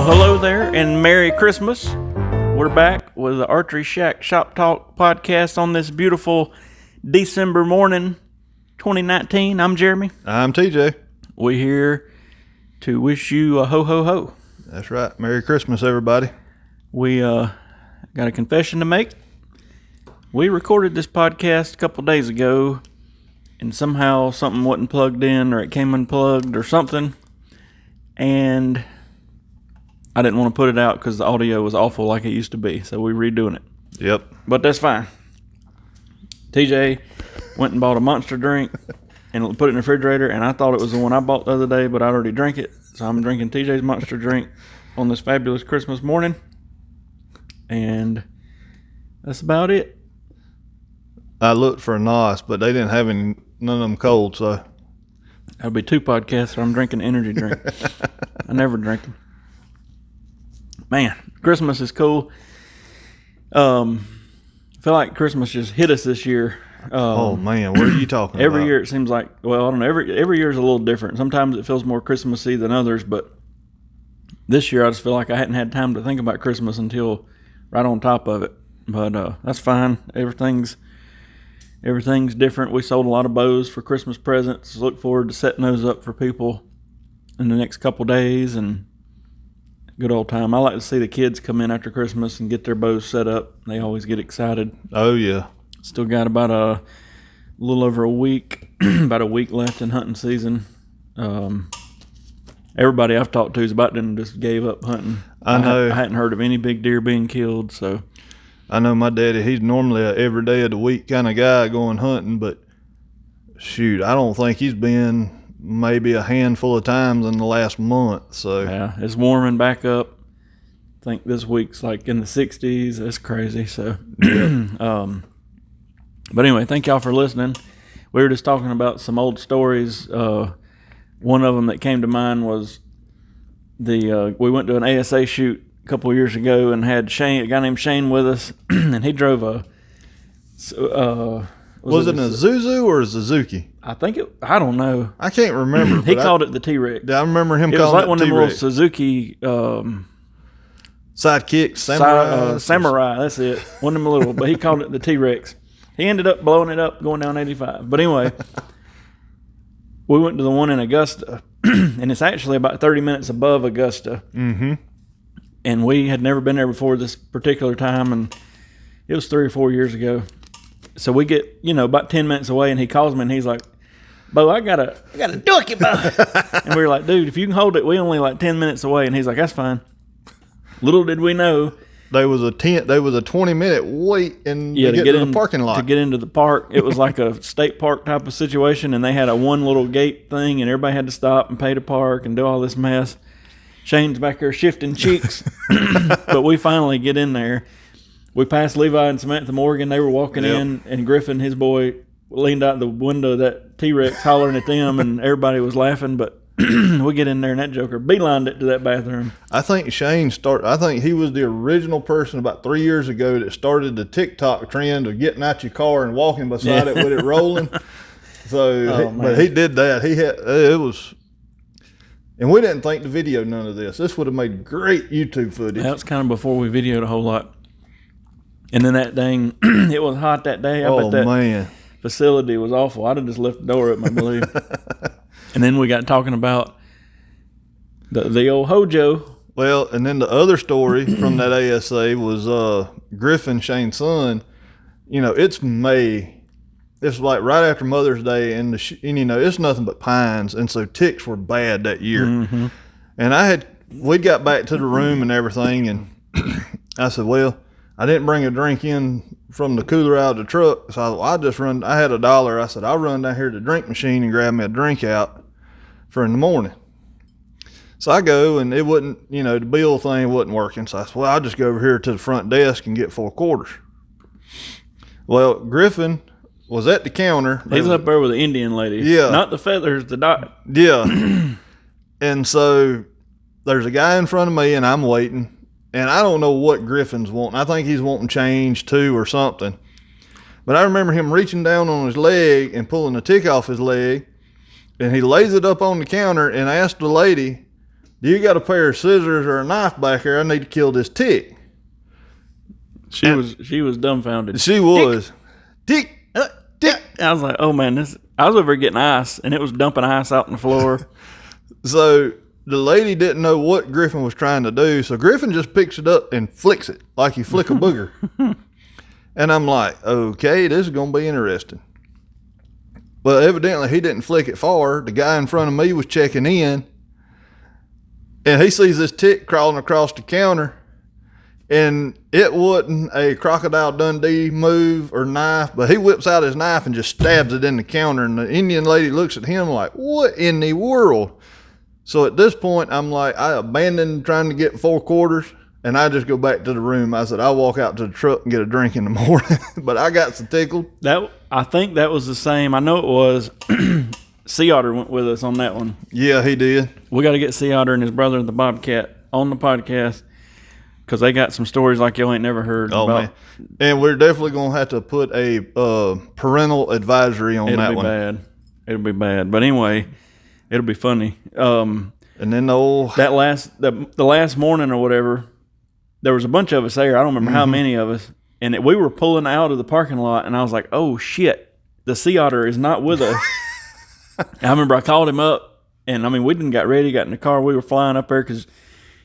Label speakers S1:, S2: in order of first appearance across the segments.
S1: Well, hello there, and Merry Christmas. We're back with the Archeryshack Shop Talk podcast on this beautiful December morning, 2019. I'm Jeremy.
S2: I'm TJ.
S1: We're here to wish you a ho-ho-ho.
S2: That's right. Merry Christmas, everybody.
S1: We got a confession to make. We recorded this podcast a couple days ago, and somehow something wasn't plugged in, or it came unplugged, or something, and I didn't want to put it out because the audio was awful like it used to be, so we're redoing it.
S2: Yep.
S1: But that's fine. TJ went and bought a Monster drink and put it in the refrigerator, and I thought it was the one I bought the other day, but I already drank it, so I'm drinking TJ's Monster drink on this fabulous Christmas morning, and that's about it.
S2: I looked for a NOS, but they didn't have none of them cold, so.
S1: That'll be 2 podcasts where I'm drinking energy drink. I never drink them. Man, Christmas is cool. I feel like Christmas just hit us this year.
S2: Oh man, what are you talking about?
S1: Every year it seems like, well, I don't know, every year is a little different. Sometimes it feels more Christmassy than others, but this year I just feel like I hadn't had time to think about Christmas until right on top of it. But that's fine. Everything's different. We sold a lot of bows for Christmas presents. Look forward to setting those up for people in the next couple days, and good old time. I like to see the kids come in after Christmas and get their bows set up. They always get excited.
S2: Oh yeah.
S1: Still got about a little over a week, about a week left in hunting season. Everybody I've talked to is about to just gave up hunting.
S2: I know.
S1: I hadn't heard of any big deer being killed, so.
S2: I know my daddy, he's normally a every day of the week kind of guy going hunting, but shoot, I don't think he's been maybe a handful of times in the last month. So
S1: yeah, it's warming back up. I think this week's like in the 60s. That's crazy. So, but anyway, thank y'all for listening. We were just talking about some old stories. One of them that came to mind was we went to an ASA shoot a couple of years ago and had a guy named Shane with us, and he drove a.
S2: Was it a Zuzu or a Suzuki?
S1: I think I don't know.
S2: I can't remember.
S1: He called it the T-Rex.
S2: I remember him calling it
S1: It was like one of
S2: T-Rex.
S1: them little Suzuki
S2: Sidekicks, Samurai.
S1: Samurai, that's it. One of them little, but he called it the T-Rex. He ended up blowing it up going down 85. But anyway, we went to the one in Augusta, and it's actually about 30 minutes above Augusta.
S2: Mm-hmm.
S1: And we had never been there before this particular time, and it was 3 or 4 years ago. So we get, about 10 minutes away, and he calls me, and he's like, "Bo, I got a ducky, Bo." And we were like, "Dude, if you can hold it, we only like 10 minutes away." And he's like, "That's fine." Little did we know.
S2: There was a 20-minute wait to get to the parking lot.
S1: To get into the park. It was like a state park type of situation, and they had a one little gate thing, and everybody had to stop and pay to park and do all this mess. Shane's back there shifting cheeks. But we finally get in there. We passed Levi and Samantha Morgan. They were walking in, and Griffin, his boy, leaned out the window of that T-Rex hollering at them, and everybody was laughing. But we get in there, and that joker beelined it to that bathroom.
S2: I think I think he was the original person about 3 years ago that started the TikTok trend of getting out your car and walking beside it with it rolling. So, but he did that. It was, and we didn't think to video none of this. This would have made great YouTube footage.
S1: That was kind of before we videoed a whole lot. And then that dang, it was hot that day. I bet that facility was awful. I'd have just left the door up, I believe. And then we got talking about the old Hojo.
S2: Well, and then the other story from that ASA was Griffin, Shane's son. It's May. It's like right after Mother's Day, and it's nothing but pines, and so ticks were bad that year.
S1: Mm-hmm.
S2: And we got back to the room and everything, and I said, well, I didn't bring a drink in from the cooler out of the truck, so I had $1. I said, I'll run down here to the drink machine and grab me a drink out for in the morning. So I go, and it wouldn't, the bill thing wasn't working. So I said, well, I'll just go over here to the front desk and get 4 quarters. Well, Griffin was at the counter.
S1: He's up there with the Indian lady.
S2: Yeah.
S1: Not the feathers, the dot.
S2: Yeah. And so there's a guy in front of me, and I'm waiting. And I don't know what Griffin's wanting. I think he's wanting change too or something. But I remember him reaching down on his leg and pulling a tick off his leg. And he lays it up on the counter and asked the lady, do you got a pair of scissors or a knife back here? I need to kill this tick.
S1: She was dumbfounded.
S2: She was. Tick.
S1: Tick. I was like, oh man, I was over getting ice, and it was dumping ice out on the floor.
S2: So the lady didn't know what Griffin was trying to do, so Griffin just picks it up and flicks it like you flick a booger. And I'm like, okay, this is going to be interesting. Well, evidently he didn't flick it far. The guy in front of me was checking in, and he sees this tick crawling across the counter, and it wasn't a Crocodile Dundee move or knife, but he whips out his knife and just stabs it in the counter, and the Indian lady looks at him like, what in the world? So at this point, I'm like, I abandoned trying to get 4 quarters, and I just go back to the room. I said, I'll walk out to the truck and get a drink in the morning. But I got so tickled.
S1: I think that was the same. I know it was. Sea Otter went with us on that one.
S2: Yeah, he did.
S1: We got to get Sea Otter and his brother, the Bobcat, on the podcast because they got some stories like y'all ain't never heard about. Man.
S2: And we're definitely going to have to put a parental advisory on that one.
S1: It'll be bad. But anyway, it'll be funny.
S2: And then
S1: the last morning or whatever, there was a bunch of us there. I don't remember how many of us. And we were pulling out of the parking lot, and I was like, oh, shit, the Sea Otter is not with us. I remember I called him up, and, I mean, we didn't got ready, got in the car. We were flying up there because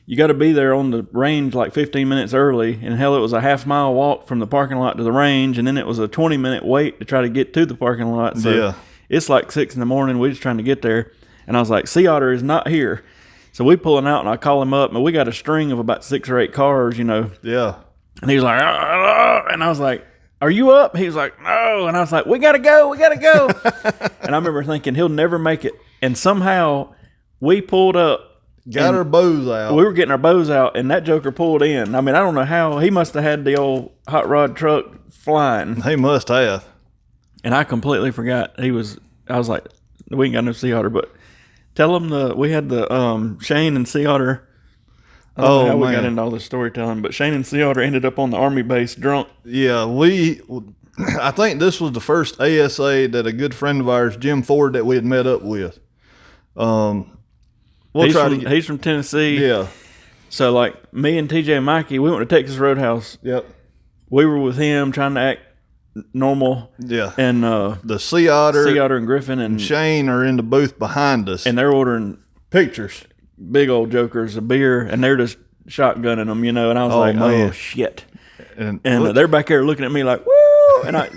S1: you got to be there on the range like 15 minutes early. And, hell, it was a half-mile walk from the parking lot to the range, and then it was a 20-minute wait to try to get to the parking lot. So it's like 6 in the morning. We're just trying to get there. And I was like, Sea Otter is not here. So we pulling out, and I call him up, and we got a string of about 6 or 8 cars, you know.
S2: Yeah.
S1: And he was like, and I was like, are you up? He was like, no. And I was like, we got to go. And I remember thinking, he'll never make it. And somehow we pulled up.
S2: Got our bows out.
S1: We were getting our bows out, and that joker pulled in. I mean, I don't know how. He must have had the old hot rod truck flying.
S2: He must have.
S1: And I completely forgot. I was like, we ain't got no Sea Otter, but tell him we had the Shane and Sea Otter. I don't know how we got into all this storytelling, but Shane and Sea Otter ended up on the Army base drunk.
S2: Yeah, I think this was the first ASA that a good friend of ours, Jim Ford, that we had met up with.
S1: He's from Tennessee.
S2: Yeah.
S1: So, like, me and TJ and Mikey, we went to Texas Roadhouse.
S2: Yep.
S1: We were with him trying to act normal.
S2: Yeah.
S1: And
S2: the Sea Otter
S1: and Griffin and
S2: Shane are in the booth behind us.
S1: And they're ordering
S2: pictures. Big
S1: old jokers of beer, and they're just shotgunning them, you know. And I was like, man. Oh, shit. And they're back there looking at me like, woo! And I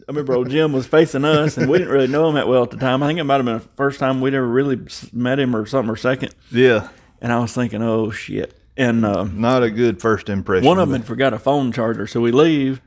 S1: remember old Jim was facing us, and we didn't really know him that well at the time. I think it might have been the first time we'd ever really met him or something, or second.
S2: Yeah.
S1: And I was thinking, oh, shit. And
S2: not a good first impression.
S1: One of them had forgot a phone charger, so we leave,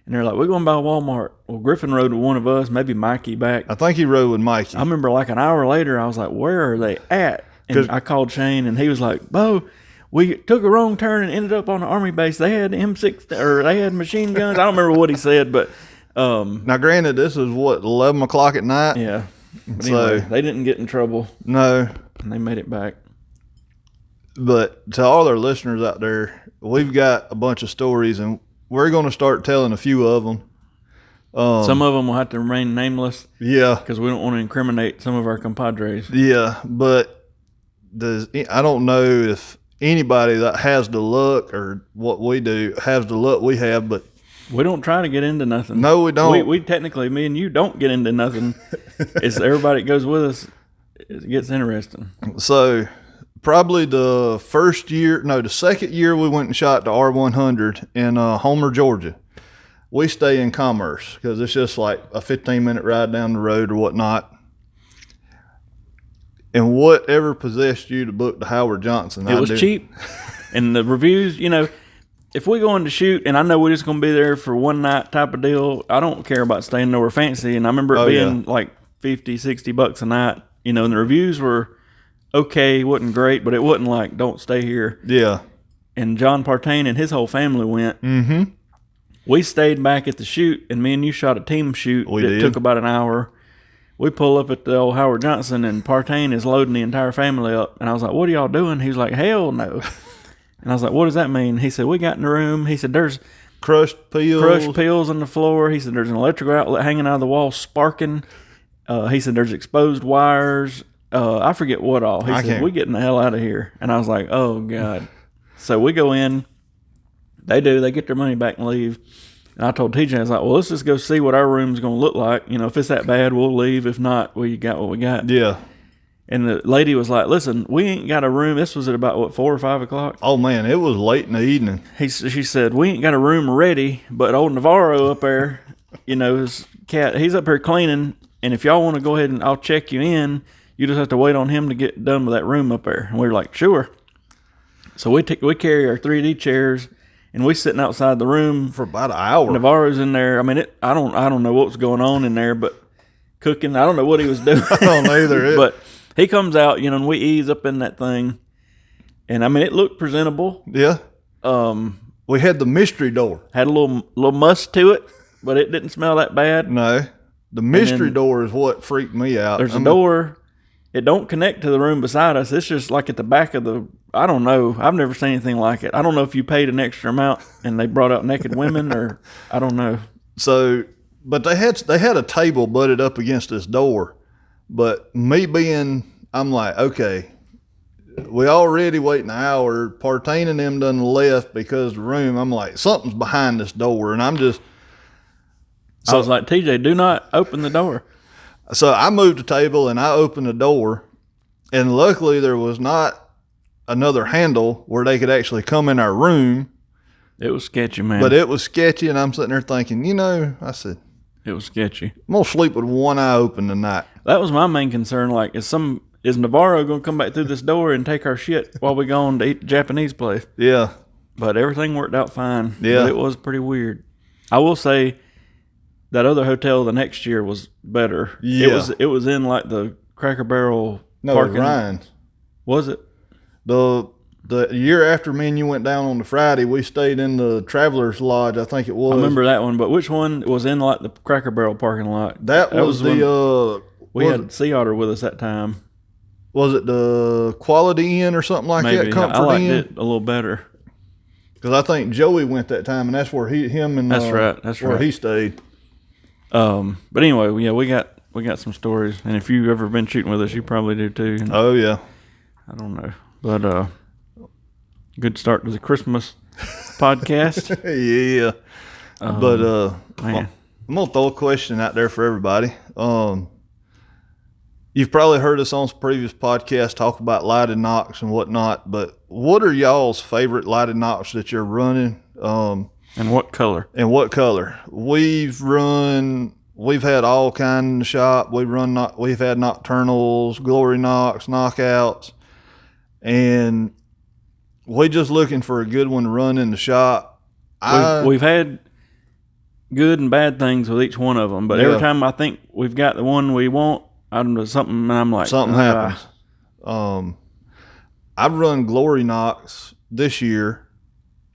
S1: and they're like, we're going by Walmart. Well, Griffin rode with one of us, maybe Mikey back.
S2: I think he rode with Mikey.
S1: I remember like an hour later, I was like, where are they at? And I called Shane, and he was like, Bo, we took a wrong turn and ended up on the Army base. They had M6, or they had machine guns. I don't remember what he said, but...
S2: now, granted, this is, 11 o'clock at night?
S1: Yeah. But anyway, they didn't get in trouble.
S2: No.
S1: And they made it back.
S2: But to all our listeners out there, we've got a bunch of stories, and we're going to start telling a few of them.
S1: Some of them will have to remain nameless.
S2: Yeah.
S1: Because we don't want to incriminate some of our compadres.
S2: Yeah, but... I don't know if anybody that has the luck or what we do has the luck we have, but
S1: we don't try to get into nothing.
S2: No, we don't.
S1: We technically, me and you, don't get into nothing. It's everybody that goes with us. It gets interesting.
S2: So probably the second year we went and shot the R100 in Homer, Georgia. We stay in Commerce because it's just like a 15-minute ride down the road or whatnot. And whatever possessed you to book the Howard Johnson?
S1: It was cheap. And the reviews, you know, if we're going to shoot, and I know we're just going to be there for one night type of deal, I don't care about staying nowhere fancy. And I remember it being like $50, $60 a night, you know, and the reviews were okay, wasn't great, but it wasn't like, don't stay here.
S2: Yeah.
S1: And John Partain and his whole family went.
S2: Mm-hmm.
S1: We stayed back at the shoot, and me and you shot a team shoot that took about an hour. We pull up at the old Howard Johnson, and Partain is loading the entire family up. And I was like, what are y'all doing? He was like, hell no. And I was like, what does that mean? He said, we got in the room. He said, there's
S2: crushed peels
S1: on the floor. He said, there's an electrical outlet hanging out of the wall sparking. He said, there's exposed wires. I forget what all. He said, "We getting the hell out of here." And I was like, "Oh God." So we go in. They get their money back and leave. And I told TJ, I was like, "Well, let's just go see what our room's going to look like. You know, if it's that bad, we'll leave. If not, well, you got what we got."
S2: Yeah.
S1: And the lady was like, "Listen, we ain't got a room." This was at about 4 or 5 o'clock.
S2: Oh man, it was late in the evening.
S1: She said, "We ain't got a room ready, but old Navarro up there, you know, his cat, he's up here cleaning. And if y'all want to go ahead and I'll check you in, you just have to wait on him to get done with that room up there." And we were like, "Sure." So we carry our 3D chairs, and we sitting outside the room
S2: for about an hour.
S1: Navarro's in there. I mean, I don't know what was going on in there, but cooking. I don't know what he was doing.
S2: I don't either.
S1: But he comes out, you know, and we ease up in that thing, and I mean, it looked presentable.
S2: Yeah. We had the mystery door.
S1: Had a little must to it, but it didn't smell that bad.
S2: No, the mystery door is what freaked me out.
S1: There's a door. It don't connect to the room beside us. It's just like at the back of the. I don't know. I've never seen anything like it. I don't know if you paid an extra amount and they brought out naked women, or I don't know.
S2: So, but they had a table butted up against this door. But I'm like, okay, we already waiting an hour. Partaining them done left because the room. I'm like, something's behind this door, and I was
S1: like, TJ, do not open the door.
S2: So I moved the table and I opened the door, and luckily there was not another handle where they could actually come in our room.
S1: It was sketchy, man.
S2: But it was sketchy, and I'm sitting there thinking, I said,
S1: it was sketchy.
S2: I'm going to sleep with one eye open tonight.
S1: That was my main concern. Like, is Navarro going to come back through this door and take our shit while we go on to eat Japanese place?
S2: Yeah.
S1: But everything worked out fine.
S2: Yeah.
S1: But it was pretty weird. I will say that other hotel the next year was better.
S2: Yeah.
S1: It was in like the Cracker Barrel
S2: parking. No, Ryan's.
S1: Was it?
S2: The year after me and you went down on the Friday, we stayed in the Traveler's Lodge, I think it was.
S1: I remember that one, but which one was in like the Cracker Barrel parking lot?
S2: That was the
S1: we had Sea Otter with us that time.
S2: Was it the Quality Inn or something like
S1: Maybe.
S2: that? Comfort
S1: I liked
S2: Inn?
S1: it a little better.
S2: Because I think Joey went that time, and that's where
S1: That's
S2: where he stayed.
S1: But anyway, yeah, we got some stories, and if you've ever been shooting with us, you probably do too.
S2: Oh yeah.
S1: I don't know, but good start to the Christmas podcast.
S2: Yeah. But
S1: man,
S2: I'm gonna throw a question out there for everybody. You've probably heard us on some previous podcasts talk about lighted nocks and whatnot, but what are y'all's favorite lighted nocks that you're running?
S1: And what color?
S2: We've had all kind in the shop. We've had nocturnals, glory knocks, knockouts, and we're just looking for a good one to run in the shop.
S1: We've had good and bad things with each one of them, but every time I think we've got the one we want, I don't know, I'm like,
S2: something happens. I've run glory knocks this year,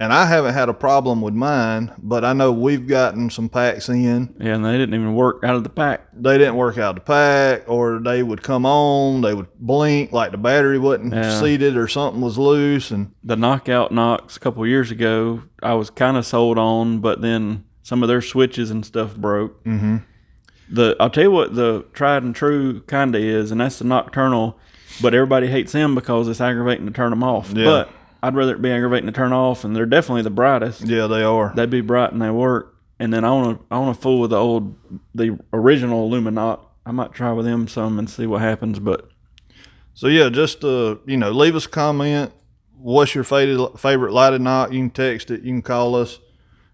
S2: and I haven't had a problem with mine, but I know we've gotten some packs in.
S1: Yeah, and they didn't even work out of the pack.
S2: They didn't work out of the pack, or they would come on, they would blink like the battery wasn't seated or something was loose. And
S1: the knockout knocks a couple of years ago, I was kind of sold on, but then some of their switches and stuff broke.
S2: Mm-hmm.
S1: I'll tell you what the tried and true kind of is, and that's the nocturnal, but everybody hates them because it's aggravating to turn them off.
S2: Yeah.
S1: But I'd rather it be aggravating to turn off, and they're definitely the brightest.
S2: Yeah, they are.
S1: They'd be bright and they work. And then I want to fool with the original Luminoc. I might try with them some and see what happens. But
S2: so yeah, just leave us a comment. What's your favorite lighted knock? You can text it. You can call us.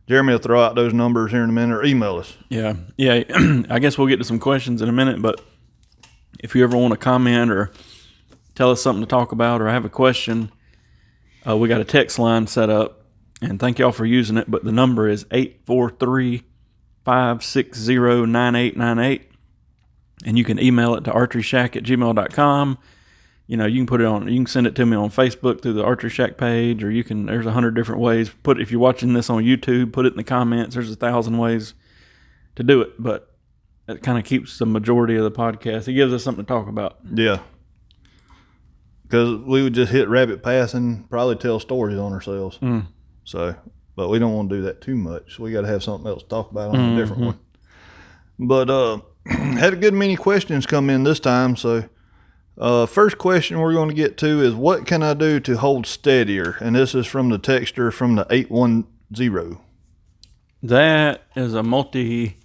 S2: Jeremy will throw out those numbers here in a minute, or email us.
S1: Yeah. I guess we'll get to some questions in a minute. But if you ever want to comment or tell us something to talk about, or have a question, we got a text line set up, and thank y'all for using it. But the number is 843-560-9898, and you can email it to archeryshack@gmail.com. You can put it on. You can send it to me on Facebook through the Archery Shack page, or there's 100 different ways. If you're watching this on YouTube, put it in the comments. There's 1,000 ways to do it, but it kind of keeps the majority of the podcast. It gives us something to talk about.
S2: Yeah. Because we would just hit rabbit pass and probably tell stories on ourselves. So, but we don't want to do that too much. We got to have something else to talk about on a different one. But had a good many questions come in this time. So First question we're going to get to is, what can I do to hold steadier? And this is from the texter from the 810.
S1: That is a multi-tiered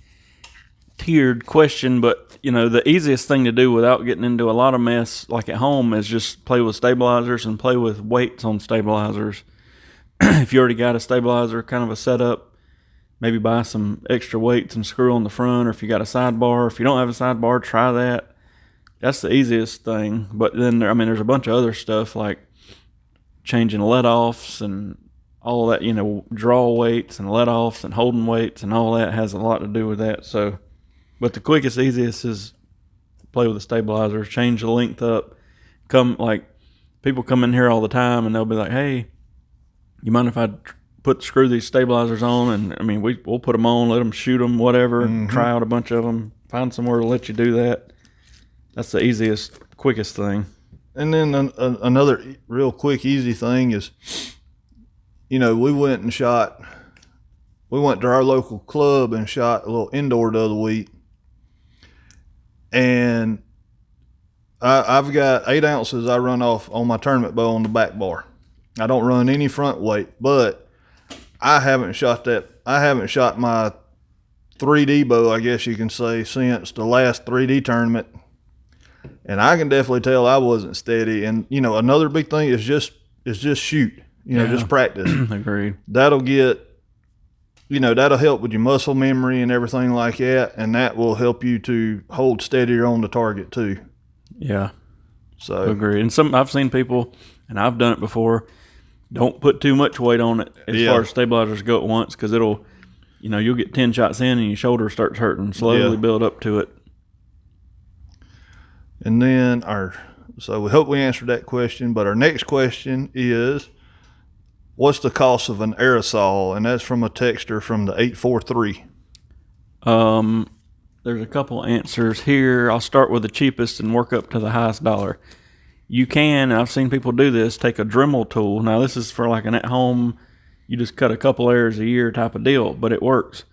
S1: question, but the easiest thing to do without getting into a lot of mess like at home is just play with stabilizers and play with weights on stabilizers. If you already got a stabilizer, kind of a setup, maybe buy some extra weights and screw on the front, or if you got a sidebar. If you don't have a sidebar, try that. That's the easiest thing. But then, there's a bunch of other stuff like changing let-offs and all that, draw weights and let-offs and holding weights and all that has a lot to do with that. So, but the quickest, easiest is play with the stabilizers, change the length up. People come in here all the time and they'll be like, hey, you mind if I screw these stabilizers on? And we'll put them on, let them shoot them, whatever, try out a bunch of them, find somewhere to let you do that. That's the easiest, quickest thing.
S2: And then another real quick, easy thing is, we went to our local club and shot a little indoor the other week. And I've got 8 ounces I run off on my tournament bow on the back bar. I don't run any front weight, but I haven't shot my 3D bow, I guess you can say, since the last 3D tournament. And I can definitely tell I wasn't steady. And, another big thing is just shoot, just practice.
S1: Agreed.
S2: That'll help with your muscle memory and everything like that. And that will help you to hold steadier on the target too.
S1: Yeah.
S2: So
S1: agreed. And I've seen people, and I've done it before, don't put too much weight on it as far as stabilizers go at once, because it'll, you'll get 10 shots in and your shoulder starts hurting. Slowly build up to it.
S2: And then so we hope we answered that question, but our next question is, what's the cost of an aerosol? And that's from a texter from the 843.
S1: There's a couple answers here. I'll start with the cheapest and work up to the highest dollar. You can, and I've seen people do this, take a Dremel tool. Now this is for like an at-home, you just cut a couple airs a year type of deal, but it works.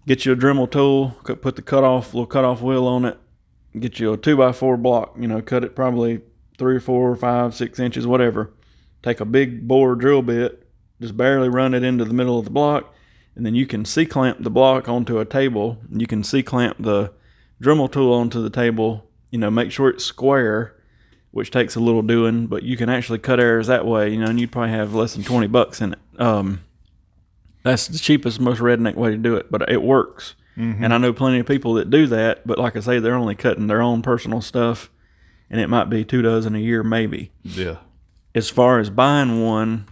S1: Get you a Dremel tool, put the little cutoff wheel on it, get you a 2x4 block, cut it probably 3 or 4 or 5, 6 inches, whatever. Take a big bore drill bit, just barely run it into the middle of the block, and then you can C-clamp the block onto a table. You can C-clamp the Dremel tool onto the table, make sure it's square, which takes a little doing, but you can actually cut airs that way, and you'd probably have less than $20 in it. That's the cheapest, most redneck way to do it, but it works. And I know plenty of people that do that, but like I say, they're only cutting their own personal stuff, and it might be 2 dozen a year, maybe.
S2: Yeah.
S1: As far as buying one,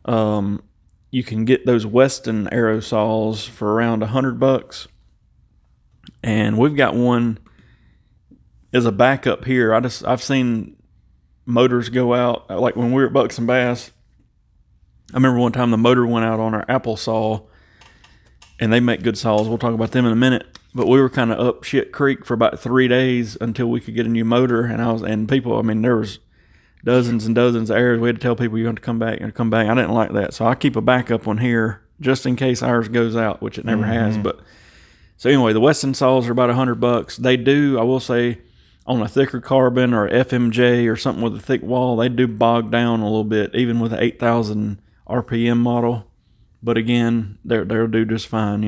S1: you can get those Weston aerosols for around $100, and we've got one as a backup here. I've seen motors go out, like when we were at Bucks and Bass. I remember one time the motor went out on our apple saw, and they make good saws. We'll talk about them in a minute. But we were kind of up shit creek for about 3 days until we could get a new motor. And people, there was dozens and dozens of airs. We had to tell people you have to come back and come back. I didn't like that. So I keep a backup one here just in case ours goes out, which it never has. But so anyway, the Weston saws are about $100. They do, I will say, on a thicker carbon or FMJ or something with a thick wall, they do bog down a little bit, even with an 8,000 RPM model. But again, they'll do just fine,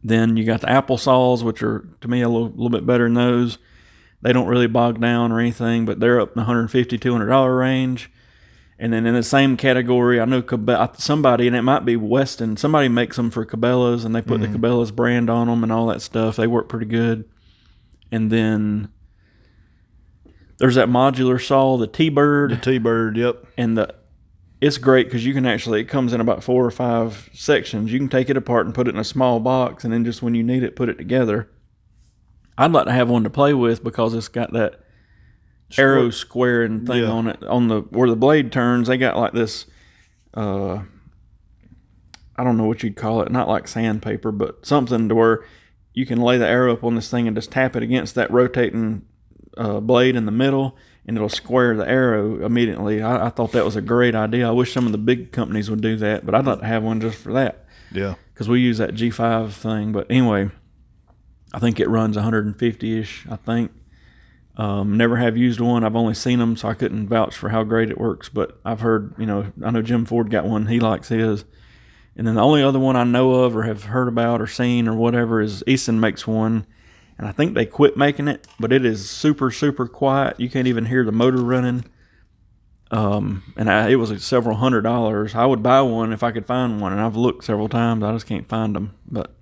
S1: Then you got the apple saws, which are, to me, a little bit better than those. They don't really bog down or anything, but they're up in the $150, $200 range. And then in the same category, I know somebody, and it might be Weston, somebody makes them for Cabela's, and they put the Cabela's brand on them and all that stuff. They work pretty good. And then there's that modular saw, the T-Bird.
S2: The T-Bird, yep.
S1: And it's great because you can it comes in about 4 or 5 sections. You can take it apart and put it in a small box, and then just when you need it, put it together. I'd like to have one to play with because it's got that arrow squaring thing on it. Where the blade turns, they got like this, I don't know what you'd call it, not like sandpaper, but something to where you can lay the arrow up on this thing and just tap it against that rotating blade in the middle, and it'll square the arrow immediately. I thought that was a great idea. I wish some of the big companies would do that, but I'd like to have one just for that.
S2: Yeah.
S1: Because we use that G5 thing. But anyway, I think it runs 150-ish, I think. Never have used one. I've only seen them, so I couldn't vouch for how great it works. But I've heard, I know Jim Ford got one. He likes his. And then the only other one I know of or have heard about or seen or whatever is Easton makes one. And I think they quit making it, but it is super, super quiet. You can't even hear the motor running. It was several $100s. I would buy one if I could find one, and I've looked several times. I just can't find them. But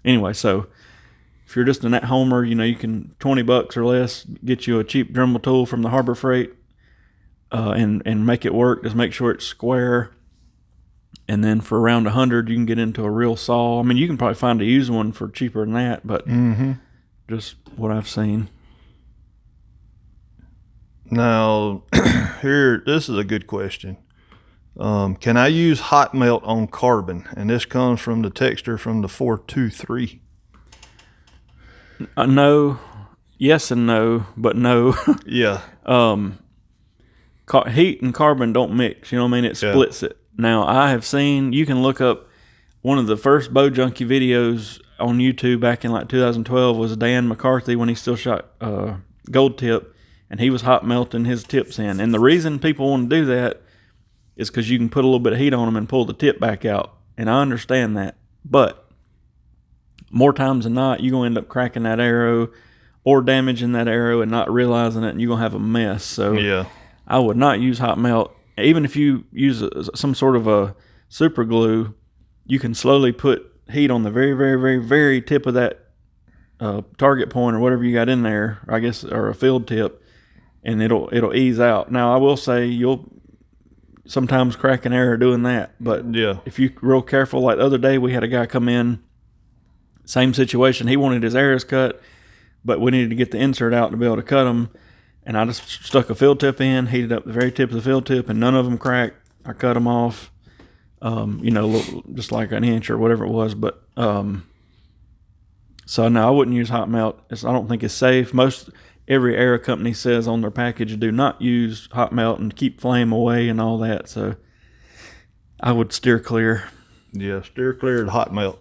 S1: anyway, so if you're just an at-homer, you can $20 or less get you a cheap Dremel tool from the Harbor Freight, and make it work. Just make sure it's square. And then for around $100, you can get into a real saw. I mean, you can probably find a used one for cheaper than that, but just what I've seen.
S2: Now, this is a good question. Can I use hot melt on carbon? And this comes from the texter from the 423.
S1: No. Yes and no, but no.
S2: Yeah.
S1: Heat and carbon don't mix. You know what I mean? It splits it. Now, I have seen, you can look up one of the first Bow Junkie videos on YouTube back in like 2012 was Dan McCarthy when he still shot gold tip, and he was hot melting his tips in. And the reason people want to do that is because you can put a little bit of heat on them and pull the tip back out. And I understand that. But more times than not, you're going to end up cracking that arrow or damaging that arrow and not realizing it, and you're going to have a mess. So
S2: yeah,
S1: I would not use hot melt. Even if you use some sort of a super glue, you can slowly put heat on the very, very, very, very tip of that target point or whatever you got in there, or a field tip, and it'll ease out. Now, I will say you'll sometimes crack an arrow doing that, but
S2: yeah,
S1: if you're real careful, like the other day we had a guy come in, same situation. He wanted his arrows cut, but we needed to get the insert out to be able to cut them. And I just stuck a field tip in, heated up the very tip of the field tip, and none of them cracked. I cut them off, just like an inch or whatever it was. But so no, I wouldn't use hot melt. I don't think it's safe. Every arrow company says on their package, do not use hot melt and keep flame away and all that. So I would steer clear.
S2: Yeah, steer clear of hot melt.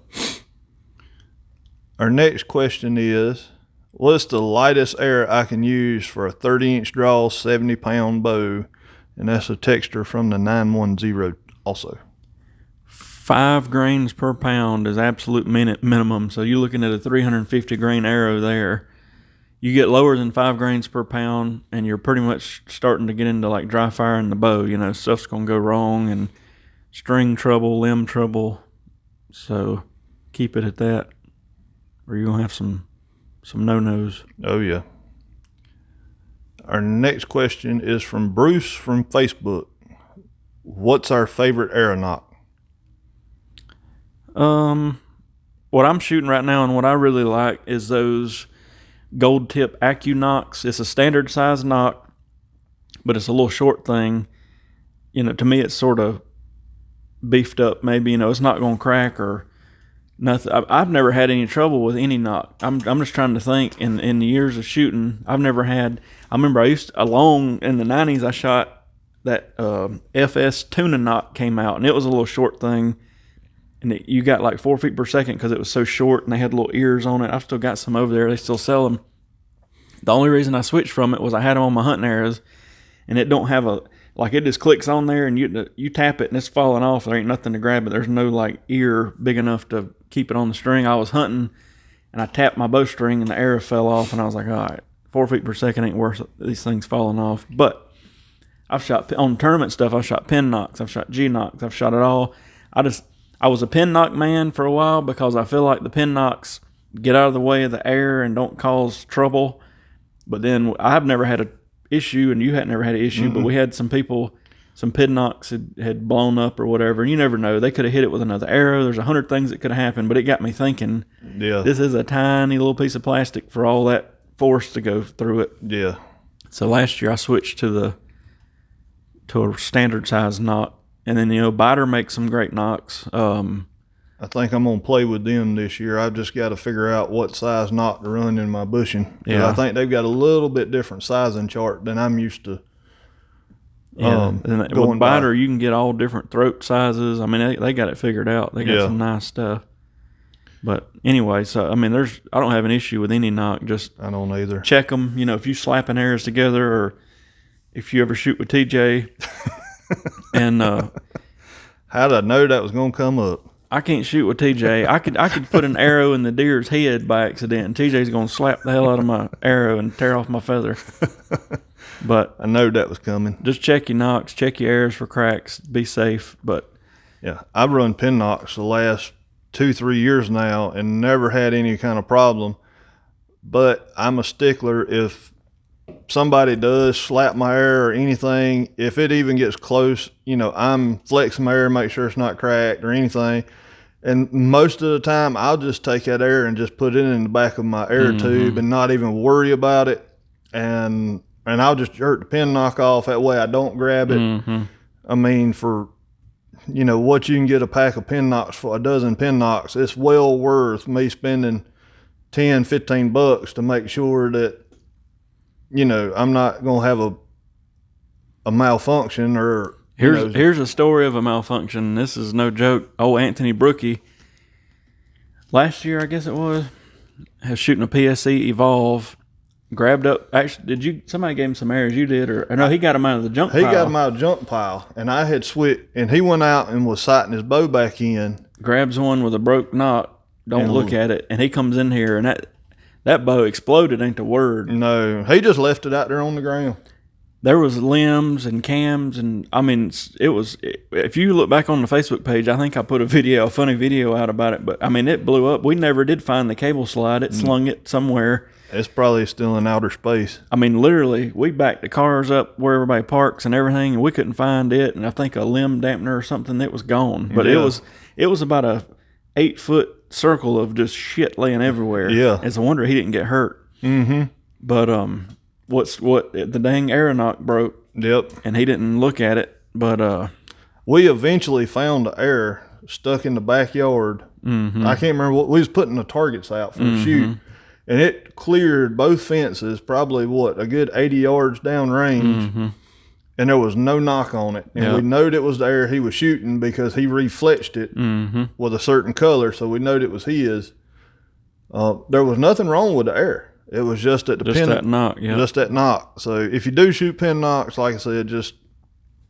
S2: Our next question is, what's the lightest arrow I can use for a 30-inch draw, 70-pound bow? And that's a texture from the 910 also.
S1: 5 grains per pound is absolute minimum. So you're looking at a 350 grain arrow there. You get lower than 5 grains per pound, and you're pretty much starting to get into like dry fire in the bow. Stuff's going to go wrong, and string trouble, limb trouble. So keep it at that, or you're going to have some no-nos.
S2: Oh, yeah. Our next question is from Bruce from Facebook. What's our favorite arrow knock?
S1: What I'm shooting right now and what I really like is those gold tip AccuNocks. It's a standard size knock, but it's a little short thing. To me it's sort of beefed up maybe. It's not going to crack or nothing. I've never had any trouble with any knock. I'm just trying to think. In the years of shooting, I've never had. I remember in the 90s I shot that FS tuna knock came out, and it was a little short thing, and you got like 4 feet per second because it was so short, and they had little ears on it. I've still got some over there. They still sell them. The only reason I switched from it was I had them on my hunting arrows, and it don't have it just clicks on there, and you tap it and it's falling off. There ain't nothing to grab it. There's no like ear big enough to keep it on the string. I was hunting and I tapped my bowstring and the arrow fell off, and I was like, all right, 4 feet per second ain't worth these things falling off. But I've shot on tournament stuff. I've shot pin knocks. I've shot G knocks. I've shot it all. I was a pin knock man for a while because I feel like the pin knocks get out of the way of the air and don't cause trouble. But then I've never had an issue, and you had never had an issue, but we had some people, some pin knocks had blown up or whatever, and you never know. They could have hit it with another arrow. There's 100 things that could have happened, but it got me thinking,
S2: yeah,
S1: this is a tiny little piece of plastic for all that force to go through it.
S2: Yeah.
S1: So last year I switched to a standard size knock. And then, Biter makes some great knocks.
S2: I think I'm going to play with them this year. I've just got to figure out what size knot to run in my bushing.
S1: Yeah.
S2: I think they've got a little bit different sizing chart than I'm used to.
S1: And with Biter, you can get all different throat sizes. I mean, they got it figured out. They got some nice stuff. But anyway, so I mean, I don't have an issue with any knock. Just
S2: I don't either.
S1: check them. You know, if you slapping arrows together, or if you ever shoot with TJ, and
S2: how did I know that was gonna come up?
S1: I can't shoot with TJ. I could put an arrow in the deer's head by accident, and TJ's gonna slap the hell out of my arrow and tear off my feather. But
S2: I know that was coming.
S1: just check your nocks, check your arrows for cracks, be safe. But
S2: Yeah, I've run pin nocks the last 2-3 years now and never had any kind of problem. But I'm a stickler. If somebody does slap my arrow or anything, if it even gets close, you know, I'm flexing my arrow, make sure it's not cracked or anything. And most of the time, I'll just take that arrow and just put it in the back of my arrow tube and not even worry about it. And I'll just jerk the pin knock off. That way I don't grab it. I mean, for, you know, what you can get a pack of pin knocks for, a dozen pin knocks, it's well worth me spending $10-15 to make sure that, you know, I'm not going to have a malfunction or.
S1: here's a story of a malfunction. This is no joke. Old Anthony Brookie, last year, I guess it was shooting a PSE Evolve. Grabbed up. Actually, somebody gave him some arrows? You did, or no? He got them out of the junk pile.
S2: He got them out of the junk pile, and I had switched, and he went out and was sighting his bow back in.
S1: Grabs one with a broke knock. Don't look at it, and he comes in here, and that bow exploded. Ain't the word?
S2: No, he just left it out there on the ground.
S1: There was limbs and cams, and I mean, it was. If you look back on the Facebook page, I think I put a funny video out about it. But I mean, it blew up. We never did find the cable slide. It slung it somewhere.
S2: It's probably still in outer space.
S1: I mean, literally, we backed the cars up where everybody parks and everything, and we couldn't find it. And I think a limb dampener or something, it was gone. But it was about a 8-foot circle of just shit laying everywhere.
S2: Yeah,
S1: it's a wonder he didn't get hurt. But the dang aeronaut broke.
S2: Yep.
S1: And he didn't look at it. But
S2: we eventually found the arrow stuck in the backyard. I can't remember what we was putting the targets out for the shoot. And it cleared both fences, probably a good 80 yards down range. And there was no knock on it. And we knowed it was the arrow he was shooting because he refletched it with a certain color. So we knowed it was his. There was nothing wrong with the arrow. It was just that
S1: that knock,
S2: just that knock. So if you do shoot pin knocks, like I said, just,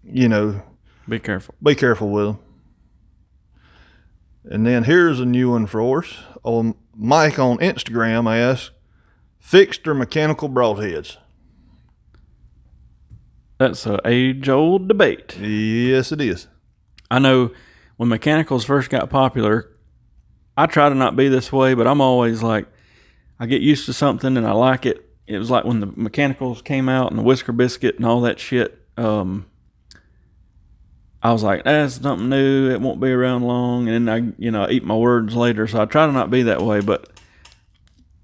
S2: you know,
S1: be careful.
S2: Be careful with them. And then here's a new one for us. Mike on Instagram asks, fixed or mechanical broadheads?
S1: That's an age-old debate.
S2: Yes, it is.
S1: I know when mechanicals first got popular, I try to not be this way, but I'm always like, I get used to something and I like it. It was like when the mechanicals came out and the Whisker Biscuit and all that shit. I was like, that's something new. It won't be around long. And then I eat my words later. So I try to not be that way. But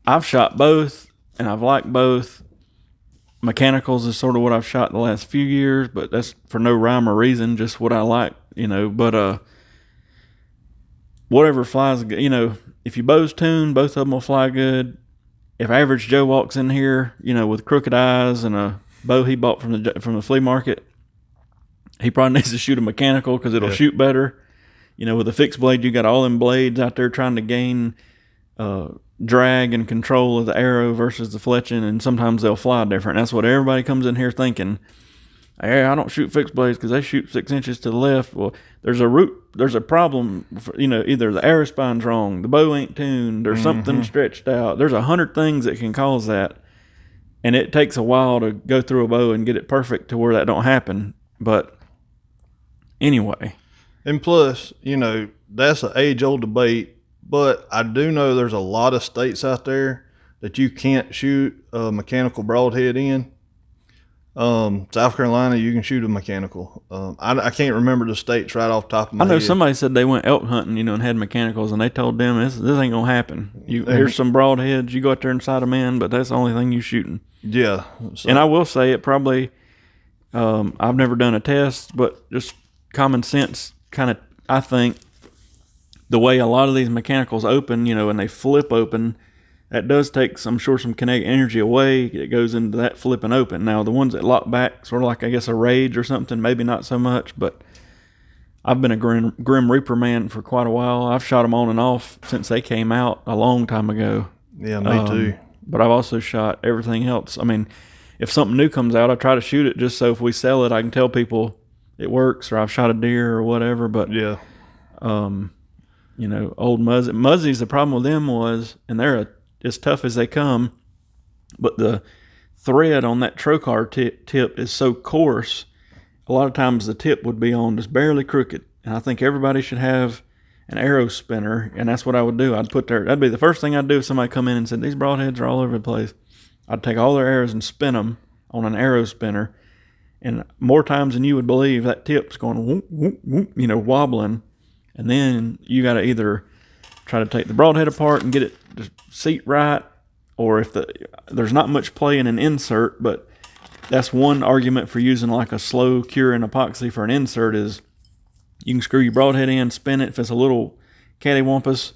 S1: I've shot both, and I've liked both. Mechanicals is sort of what I've shot the last few years, but that's for no rhyme or reason, just what I like, But whatever flies, if your bow's tuned, both of them will fly good. If average Joe walks in here, with crooked eyes and a bow he bought from the flea market, he probably needs to shoot a mechanical because it'll shoot better. With a fixed blade, you got all them blades out there trying to gain drag and control of the arrow versus the fletching, and sometimes they'll fly different. That's what everybody comes in here thinking. Hey, I don't shoot fixed blades because they shoot 6 inches to the left. Well, there's a problem. Either the arrow spine's wrong, the bow ain't tuned, or something stretched out. There's 100 things that can cause that, and it takes a while to go through a bow and get it perfect to where that don't happen. But anyway,
S2: and plus, that's an age-old debate. But I do know there's a lot of states out there that you can't shoot a mechanical broadhead in. South Carolina, you can shoot a mechanical. I can't remember the states right off the top of my head.
S1: I know somebody said they went elk hunting, and had mechanicals, and they told them this ain't gonna happen. Here's some broadheads, you go out there and sight them in, but that's the only thing you shooting.
S2: Yeah.
S1: So. And I will say it probably. I've never done a test, but just common sense kind of, I think. The way a lot of these mechanicals open, and they flip open, that does take, I'm sure, some kinetic energy away. It goes into that flipping open. Now, the ones that lock back, sort of like, I guess, a Rage or something, maybe not so much, but I've been a Grim Reaper man for quite a while. I've shot them on and off since they came out a long time ago.
S2: Yeah, me too.
S1: But I've also shot everything else. I mean, if something new comes out, I try to shoot it just so if we sell it, I can tell people it works or I've shot a deer or whatever. But
S2: yeah,
S1: you know, old Muzzies, the problem with them was, and they're as tough as they come, but the thread on that trocar tip is so coarse. A lot of times the tip would be on just barely crooked. And I think everybody should have an arrow spinner, and that's what I would do. That'd be the first thing I'd do if somebody come in and said, these broadheads are all over the place. I'd take all their arrows and spin them on an arrow spinner. And more times than you would believe, that tip's going whoop, whoop, whoop, you know, wobbling. And then you got to either try to take the broadhead apart and get it to seat right, or if there's not much play in an insert, but that's one argument for using like a slow curing epoxy for an insert is you can screw your broadhead in, spin it. If it's a little cattywampus,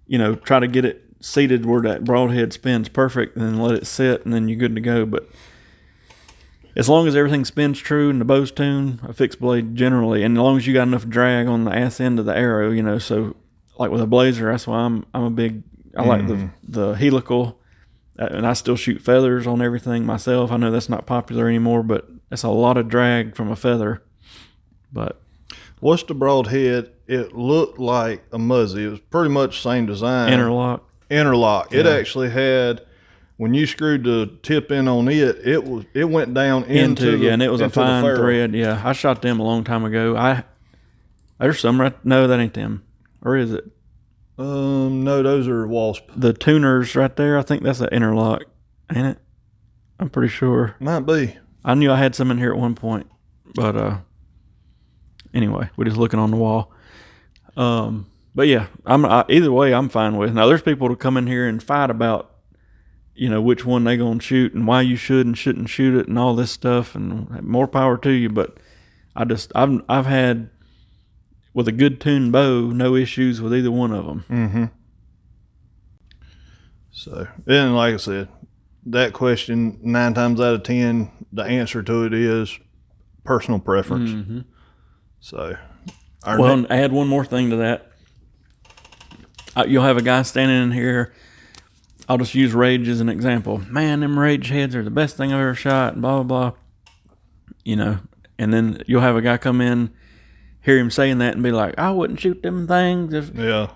S1: you know, try to get it seated where that broadhead spins perfect and then let it sit and then you're good to go. But as long as everything spins true and the bow's tuned, a fixed blade generally, and as long as you got enough drag on the ass end of the arrow, you know, so like with a blazer, that's why I like the helical. And I still shoot feathers on everything myself. I know that's not popular anymore, but that's a lot of drag from a feather. But
S2: what's the broadhead? It looked like a Muzzy. It was pretty much the same design.
S1: Interlock.
S2: Yeah. It actually had, when you screwed the tip in on it went down into
S1: and it was a fine thread. Yeah, I shot them a long time ago. There's some no, that ain't them, or is it?
S2: No, those are Wasp.
S1: The tuners right there, I think that's an interlock, ain't it? I'm pretty sure.
S2: Might be.
S1: I knew I had some in here at one point, but anyway, we're just looking on the wall. But yeah, either way, I'm fine with. Now, there's people to come in here and fight about, you know, which one they gonna shoot and why you should and shouldn't shoot it and all this stuff, and more power to you. But I've had, with a good tuned bow, no issues with either one of them.
S2: Mm-hmm. So, and like I said, that question, 9 times out of 10, the answer to it is personal preference.
S1: Mm-hmm.
S2: So,
S1: and add one more thing to that. You'll have a guy standing in here. I'll just use Rage as an example. Man, them Rage heads are the best thing I've ever shot, and blah, blah, blah. You know, and then you'll have a guy come in, hear him saying that and be like, I wouldn't shoot them things.
S2: Yeah.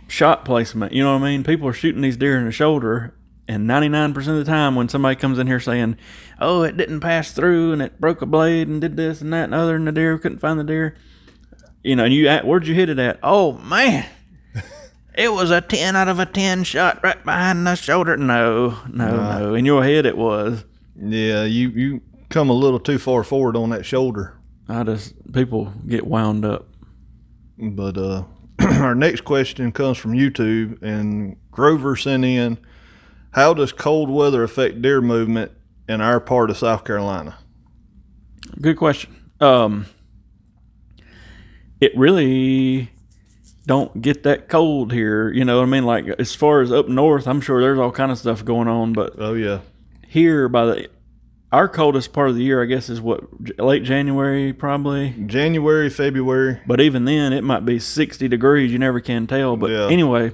S1: Shot placement, you know what I mean? People are shooting these deer in the shoulder, and 99% of the time when somebody comes in here saying, oh, it didn't pass through and it broke a blade and did this and that and other, and the deer couldn't find the deer. You know, and where'd you hit it at? Oh, man. It was a 10 out of a 10 shot right behind the shoulder. No. In your head it was.
S2: Yeah, you come a little too far forward on that shoulder.
S1: People get wound up.
S2: But our next question comes from YouTube, and Grover sent in, how does cold weather affect deer movement in our part of South Carolina?
S1: Good question. It really don't get that cold here, you know what I mean? Like, as far as up north, I'm sure there's all kind of stuff going on, but
S2: oh yeah,
S1: here our coldest part of the year, I guess, is what, late January, probably?
S2: January, February.
S1: But even then, it might be 60 degrees. You never can tell. But Anyway,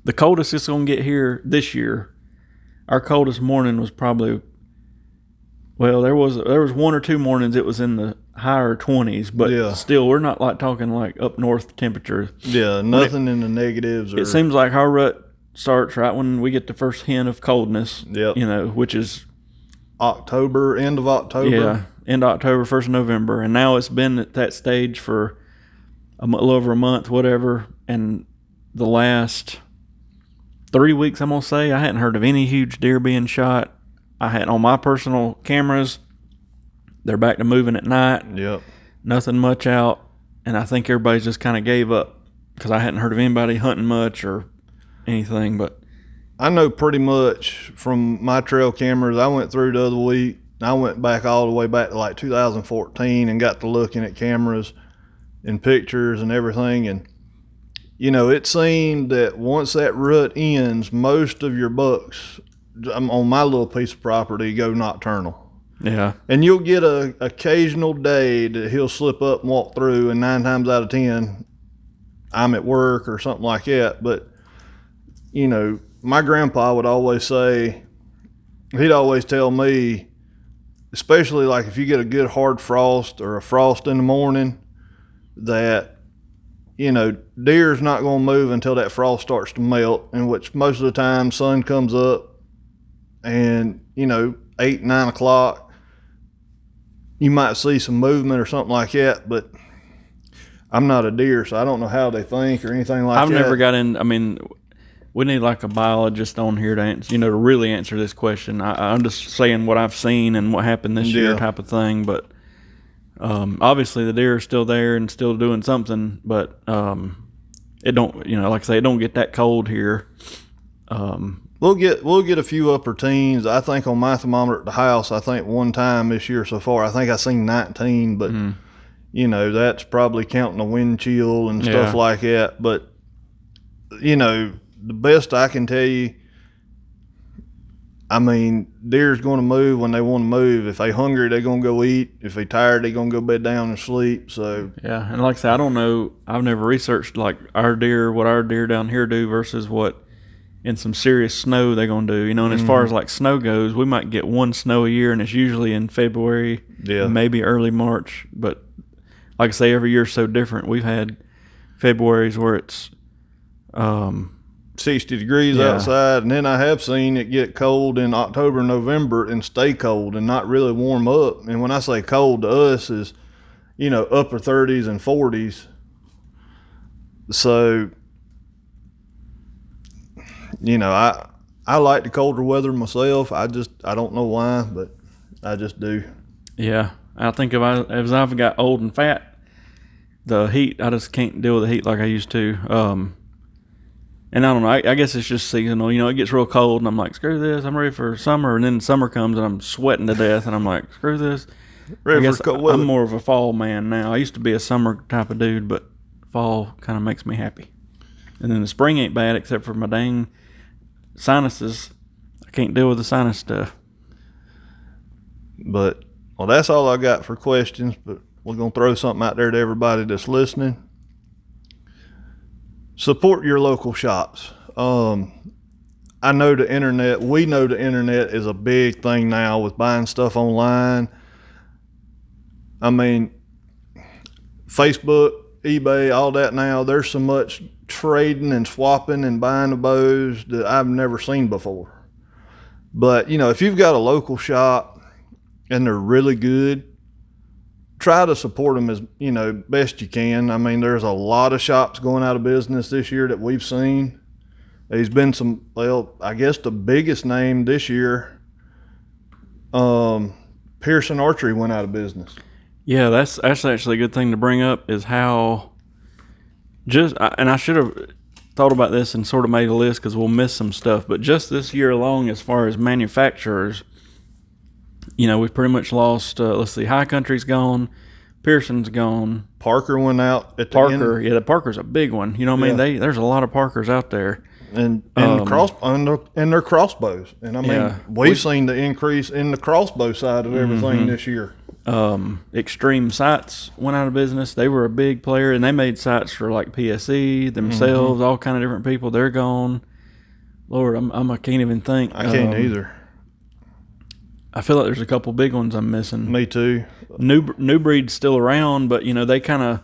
S1: the coldest it's going to get here this year, our coldest morning was probably, well, there was 1 or 2 mornings it was in the higher 20s. But still, we're not like talking like up north temperatures.
S2: Yeah, nothing in the negatives.
S1: It seems like our rut starts right when we get the first hint of coldness, you know, which is
S2: October, end of October.
S1: Yeah, end of October, 1st of November. And now it's been at that stage for a little over a month, whatever. And the last 3 weeks, I'm going to say, I hadn't heard of any huge deer being shot. I had on my personal cameras, they're back to moving at night.
S2: Yep.
S1: Nothing much out. And I think everybody's just kind of gave up because I hadn't heard of anybody hunting much or anything. But
S2: I know pretty much from my trail cameras I went through the other week. I went back all the way back to like 2014 and got to looking at cameras and pictures and everything. And, you know, it seemed that once that rut ends, most of your bucks on my little piece of property go nocturnal.
S1: Yeah.
S2: And you'll get a occasional day that he'll slip up and walk through, and 9 times out of 10, I'm at work or something like that. But, you know, my grandpa would always say, he'd always tell me, especially like if you get a good hard frost or a frost in the morning, that, you know, deer's not going to move until that frost starts to melt, in which most of the time sun comes up and, you know, 8, 9 o'clock, you might see some movement or something like that, but I'm not a deer, so I don't know how they think or anything like that.
S1: I've never got in. I mean, we need like a biologist on here to answer, to really answer this question. I'm just saying what I've seen and what happened this year type of thing. But obviously the deer are still there and still doing something, but it don't, like I say, it don't get that cold here.
S2: We'll get a few upper teens. I think on my thermometer at the house, I think one time this year so far, I think I seen 19, but that's probably counting the wind chill and stuff like that. But the best I can tell you, I mean, deer's going to move when they want to move. If they hungry, they're going to go eat. If they tired, they're going to go bed down and sleep. So
S1: yeah, and like I said, I don't know. I've never researched like what our deer down here do versus what in some serious snow they're going to do, and as far as like snow goes, we might get one snow a year, and it's usually in February, maybe early March. But like I say, every year's so different. We've had Februaries where it's
S2: 60 degrees outside, and then I have seen it get cold in October, November, and stay cold and not really warm up. And when I say cold to us is, upper 30s and 40s. So I like the colder weather myself. I don't know why, but I just do.
S1: Yeah, I think as I've got old and fat, the heat, I just can't deal with the heat like I used to. And I don't know, I guess it's just seasonal. It gets real cold, and I'm like, screw this, I'm ready for summer. And then summer comes, and I'm sweating to death, and I'm like, screw this. I guess I'm more of a fall man now. I used to be a summer type of dude, but fall kind of makes me happy. And then the spring ain't bad, except for my dang sinuses. I can't deal with the sinus stuff.
S2: But that's all I got for questions. But we're gonna throw something out there to everybody that's listening. Support your local shops. I know the internet. We know the internet is a big thing now with buying stuff online. I mean, Facebook, eBay, all that now. There's so much trading and swapping and buying the bows that I've never seen before. But if you've got a local shop and they're really good, try to support them as best you can. I mean, there's a lot of shops going out of business this year that we've seen. There's been some, I guess the biggest name this year, Pearson Archery went out of business.
S1: Yeah, that's actually a good thing to bring up is how and I should have thought about this and sort of made a list because we'll miss some stuff. But just this year alone, as far as manufacturers, we've pretty much lost, High Country's gone, Pearson's gone.
S2: Parker went out at the
S1: Parker,
S2: end.
S1: the Parker's a big one. I mean, there's a lot of Parkers out there.
S2: And their crossbows. And I mean, we've seen the increase in the crossbow side of everything this year.
S1: Extreme Sights went out of business. They were a big player, and they made sights for like PSE themselves, all kind of different people. They're gone. Lord, I can't even think.
S2: I can't either.
S1: I feel like there's a couple big ones I'm missing.
S2: Me too.
S1: New Breed's still around, but they kind of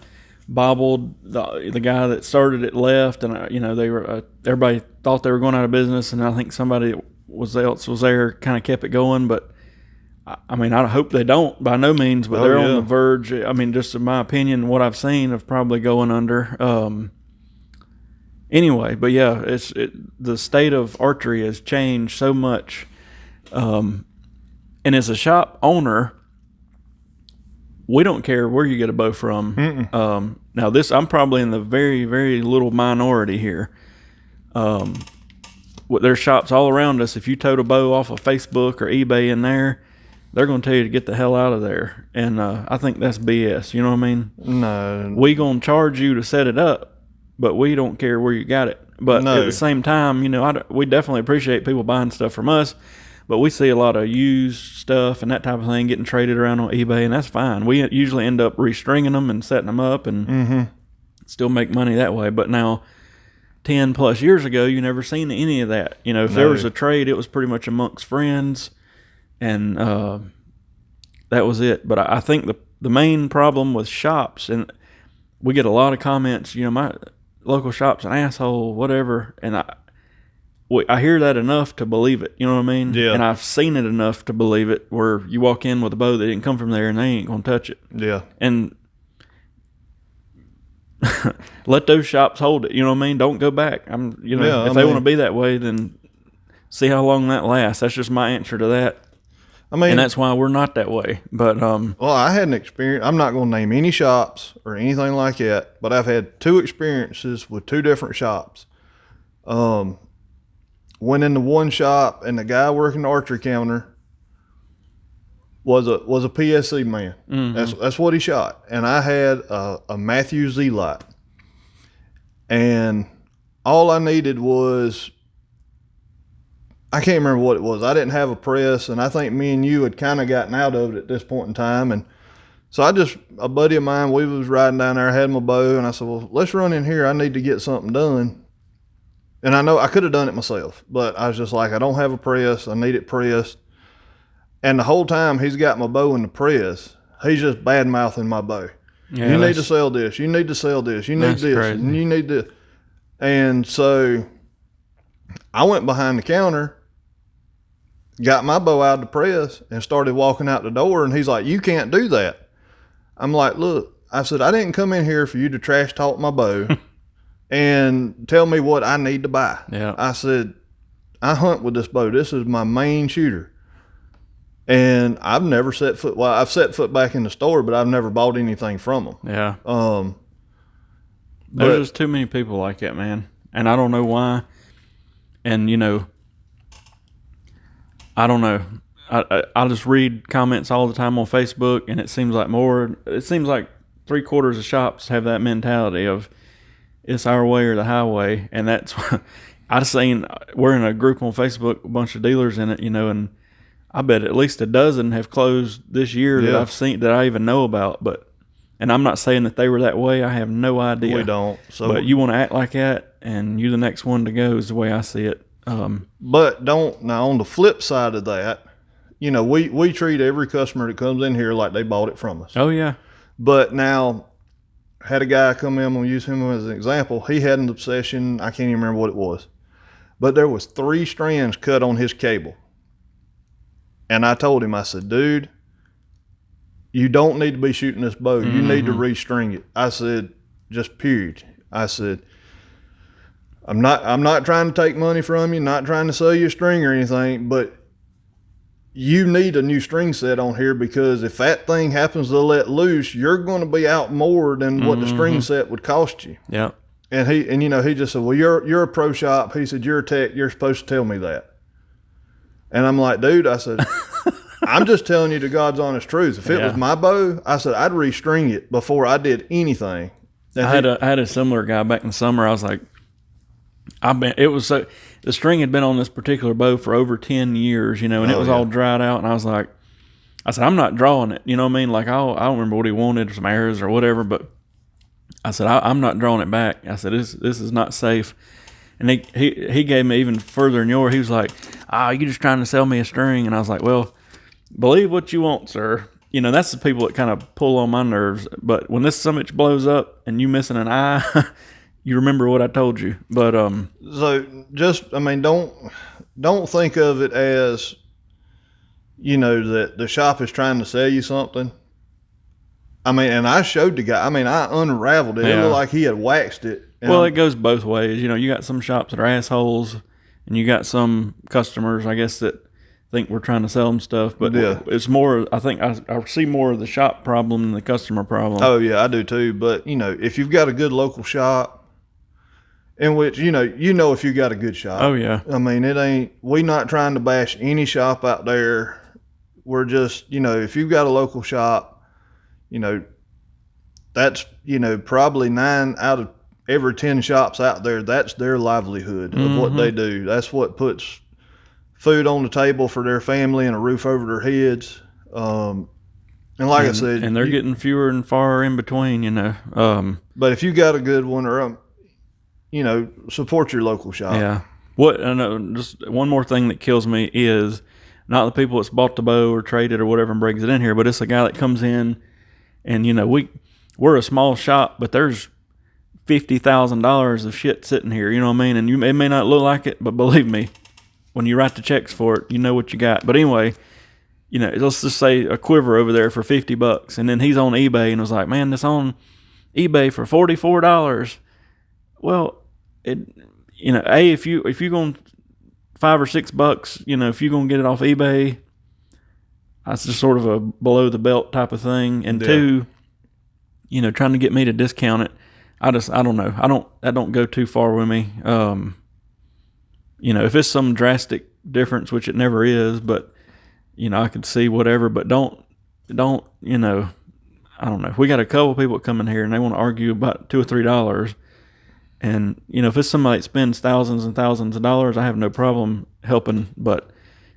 S1: bobbled. The guy that started it left, and they were everybody thought they were going out of business, and I think somebody else was there, kind of kept it going. But I mean, I hope they don't by no means, but they're on the verge. I mean, just in my opinion, what I've seen of probably going under. Anyway, but yeah, the state of archery has changed so much. And as a shop owner, we don't care where you get a bow from. Now I'm probably in the very, very little minority here. There's shops all around us. If you tote a bow off of Facebook or eBay in there, they're going to tell you to get the hell out of there. And I think that's BS. You know what I mean?
S2: No.
S1: We going to charge you to set it up, but we don't care where you got it. But at the same time, we definitely appreciate people buying stuff from us. But we see a lot of used stuff and that type of thing getting traded around on eBay, and that's fine. We usually end up restringing them and setting them up and still make money that way. But now, 10 plus years ago, you never seen any of that. You know, if there was a trade, it was pretty much amongst friends, and that was it. But I think the main problem with shops, and we get a lot of comments, you know, my local shop's an asshole, whatever, and I hear that enough to believe it, you know what I mean?
S2: Yeah.
S1: And I've seen it enough to believe it, where you walk in with a bow that didn't come from there and they ain't going to touch it.
S2: Yeah.
S1: And let those shops hold it, you know what I mean? Don't go back. If they want to be that way, then see how long that lasts. That's just my answer to that. I mean, and that's why we're not that way. But
S2: well, I had an experience. I'm not going to name any shops or anything like that, but I've had 2 experiences with 2 different shops. Went into one shop, and the guy working the archery counter was a PSC man. Mm-hmm. That's what he shot. And I had a Matthew Z-Light, and all I needed was, I can't remember what it was. I didn't have a press, and I think me and you had kind of gotten out of it at this point in time. And so a buddy of mine, we was riding down there, I had my bow, and I said, well, let's run in here. I need to get something done. And I know I could have done it myself, but I was just like, I don't have a press. I need it pressed. And the whole time he's got my bow in the press, he's just bad-mouthing my bow. Yeah, you need to sell this. You need to sell this. You need this. Crazy. And you need this. And so I went behind the counter, got my bow out of the press, and started walking out the door. And he's like, you can't do that. I'm like, look, I said, I didn't come in here for you to trash talk my bow and tell me what I need to buy.
S1: Yeah.
S2: I said, I hunt with this bow. This is my main shooter. And I've never set foot, well, I've set foot back in the store, but I've never bought anything from them.
S1: Yeah. There's just too many people like that, man. And I don't know why. And, you know, I don't know. I just read comments all the time on Facebook, and it seems like 3/4 of shops have that mentality of it's our way or the highway. And that's I've seen, we're in a group on Facebook, a bunch of dealers in it, you know, and I bet at least a dozen have closed this year that I've seen, that I even know about. And I'm not saying that they were that way. I have no idea.
S2: We don't.
S1: But you want to act like that, and you're the next one to go is the way I see it.
S2: But now on the flip side of that, you know, we treat every customer that comes in here like they bought it from us.
S1: Oh, yeah.
S2: But now, had a guy come in, I'm going to use him as an example. He had an obsession. I can't even remember what it was. But there was 3 strands cut on his cable. And I told him, I said, dude, you don't need to be shooting this bow. You need to restring it. I said, just period. I said, I'm not trying to take money from you, not trying to sell you a string or anything, but you need a new string set on here, because if that thing happens to let loose, you're going to be out more than what the string set would cost you.
S1: Yeah.
S2: And he just said, well, you're a pro shop. He said, you're a tech. You're supposed to tell me that. And I'm like, dude, I said, I'm just telling you the God's honest truth. If it was my bow, I said, I'd restring it before I did anything.
S1: I had a similar guy back in the summer. I was like, the string had been on this particular bow for over 10 years, you know, and it was all dried out. And I was like, I said, I'm not drawing it. You know what I mean? Like, I don't remember what he wanted, some arrows or whatever, but I said, I'm not drawing it back. I said, this is not safe. And he gave me even further in your, he was like, you just trying to sell me a string. And I was like, well, believe what you want, sir. You know, that's the people that kind of pull on my nerves. But when this summit blows up and you missing an eye, you remember what I told you. But
S2: so just, I mean, don't think of it as, you know, that the shop is trying to sell you something. I mean, and I showed the guy, I mean, I unraveled it. It looked like he had waxed it.
S1: Well, it goes both ways. You know, you got some shops that are assholes, and you got some customers, I guess, that think we're trying to sell them stuff. But it's more, I think I see more of the shop problem than the customer problem.
S2: Oh, yeah, I do too. But, you know, if you've got a good local shop, in which, you know if you got a good shop.
S1: Oh, yeah.
S2: I mean, we not trying to bash any shop out there. We're just, you know, if you've got a local shop, you know, that's, you know, probably 9 out of every 10 shops out there, that's their livelihood of what they do. That's what puts food on the table for their family and a roof over their heads. And like I said,
S1: and they're getting fewer and far in between, you know.
S2: But if you got a good one, or you know, support your local shop.
S1: Yeah. What? Just one more thing that kills me is not the people that's bought the bow or traded or whatever and brings it in here, but it's a guy that comes in, and you know we're a small shop, but there's $50,000 of shit sitting here. You know what I mean? And it may not look like it, but believe me, when you write the checks for it, you know what you got. But anyway. You know, let's just say a quiver over there for $50, and then he's on eBay and was like, "Man, this on eBay for $44." Well, you know, if you're going $5 or $6, you know, if you're gonna get it off eBay, that's just sort of a below the belt type of thing. And two, you know, trying to get me to discount it, I don't know, that don't go too far with me. You know, if it's some drastic difference, which it never is, but you know, I could see whatever, but don't, you know, I don't know. We got a couple people come in here and they want to argue about $2 or $3. And, you know, if it's somebody that spends thousands and thousands of dollars, I have no problem helping, but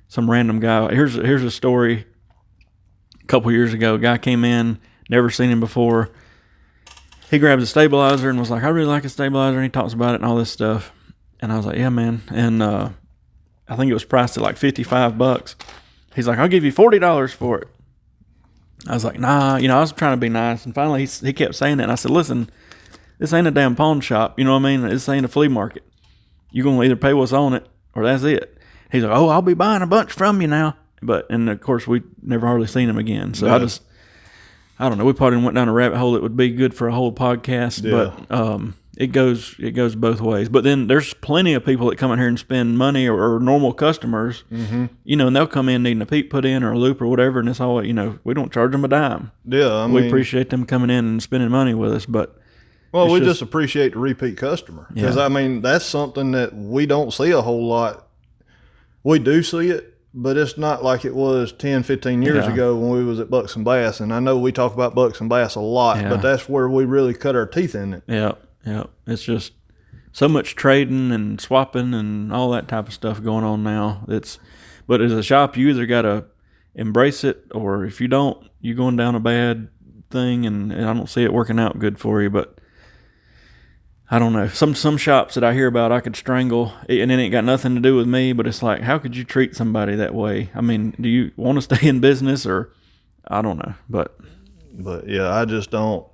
S1: some random guy, here's a story. A couple years ago, a guy came in, never seen him before. He grabs a stabilizer and was like, "I really like a stabilizer." And he talks about it and all this stuff. And I was like, "Yeah, man." And, I think it was priced at like $55. He's like, "I'll give you $40 for it." I was like, "Nah," you know, I was trying to be nice. And finally he kept saying it. And I said, "Listen, this ain't a damn pawn shop. You know what I mean? This ain't a flea market. You're going to either pay what's on it or that's it." He's like, "Oh, I'll be buying a bunch from you now." And of course we never hardly seen him again. So I don't know. We probably went down a rabbit hole that would be good for a whole podcast, but, it goes both ways. But then there's plenty of people that come in here and spend money, or normal customers, you know, and they'll come in needing a peep put in or a loop or whatever, and it's all, you know, we don't charge them a dime.
S2: Yeah,
S1: we appreciate them coming in and spending money with us, but
S2: we just appreciate the repeat customer, because I mean that's something that we don't see a whole lot. We do see it, but it's not like it was 10, 15 years ago when we was at Bucks and Bass. And I know we talk about Bucks and Bass a lot, but that's where we really cut our teeth in it.
S1: Yeah. Yeah, it's just so much trading and swapping and all that type of stuff going on now. But as a shop, you either got to embrace it, or if you don't, you're going down a bad thing, and I don't see it working out good for you. But I don't know. Some shops that I hear about, I could strangle, and it ain't got nothing to do with me, but it's like, how could you treat somebody that way? I mean, do you want to stay in business, or I don't know, but
S2: yeah, I just don't.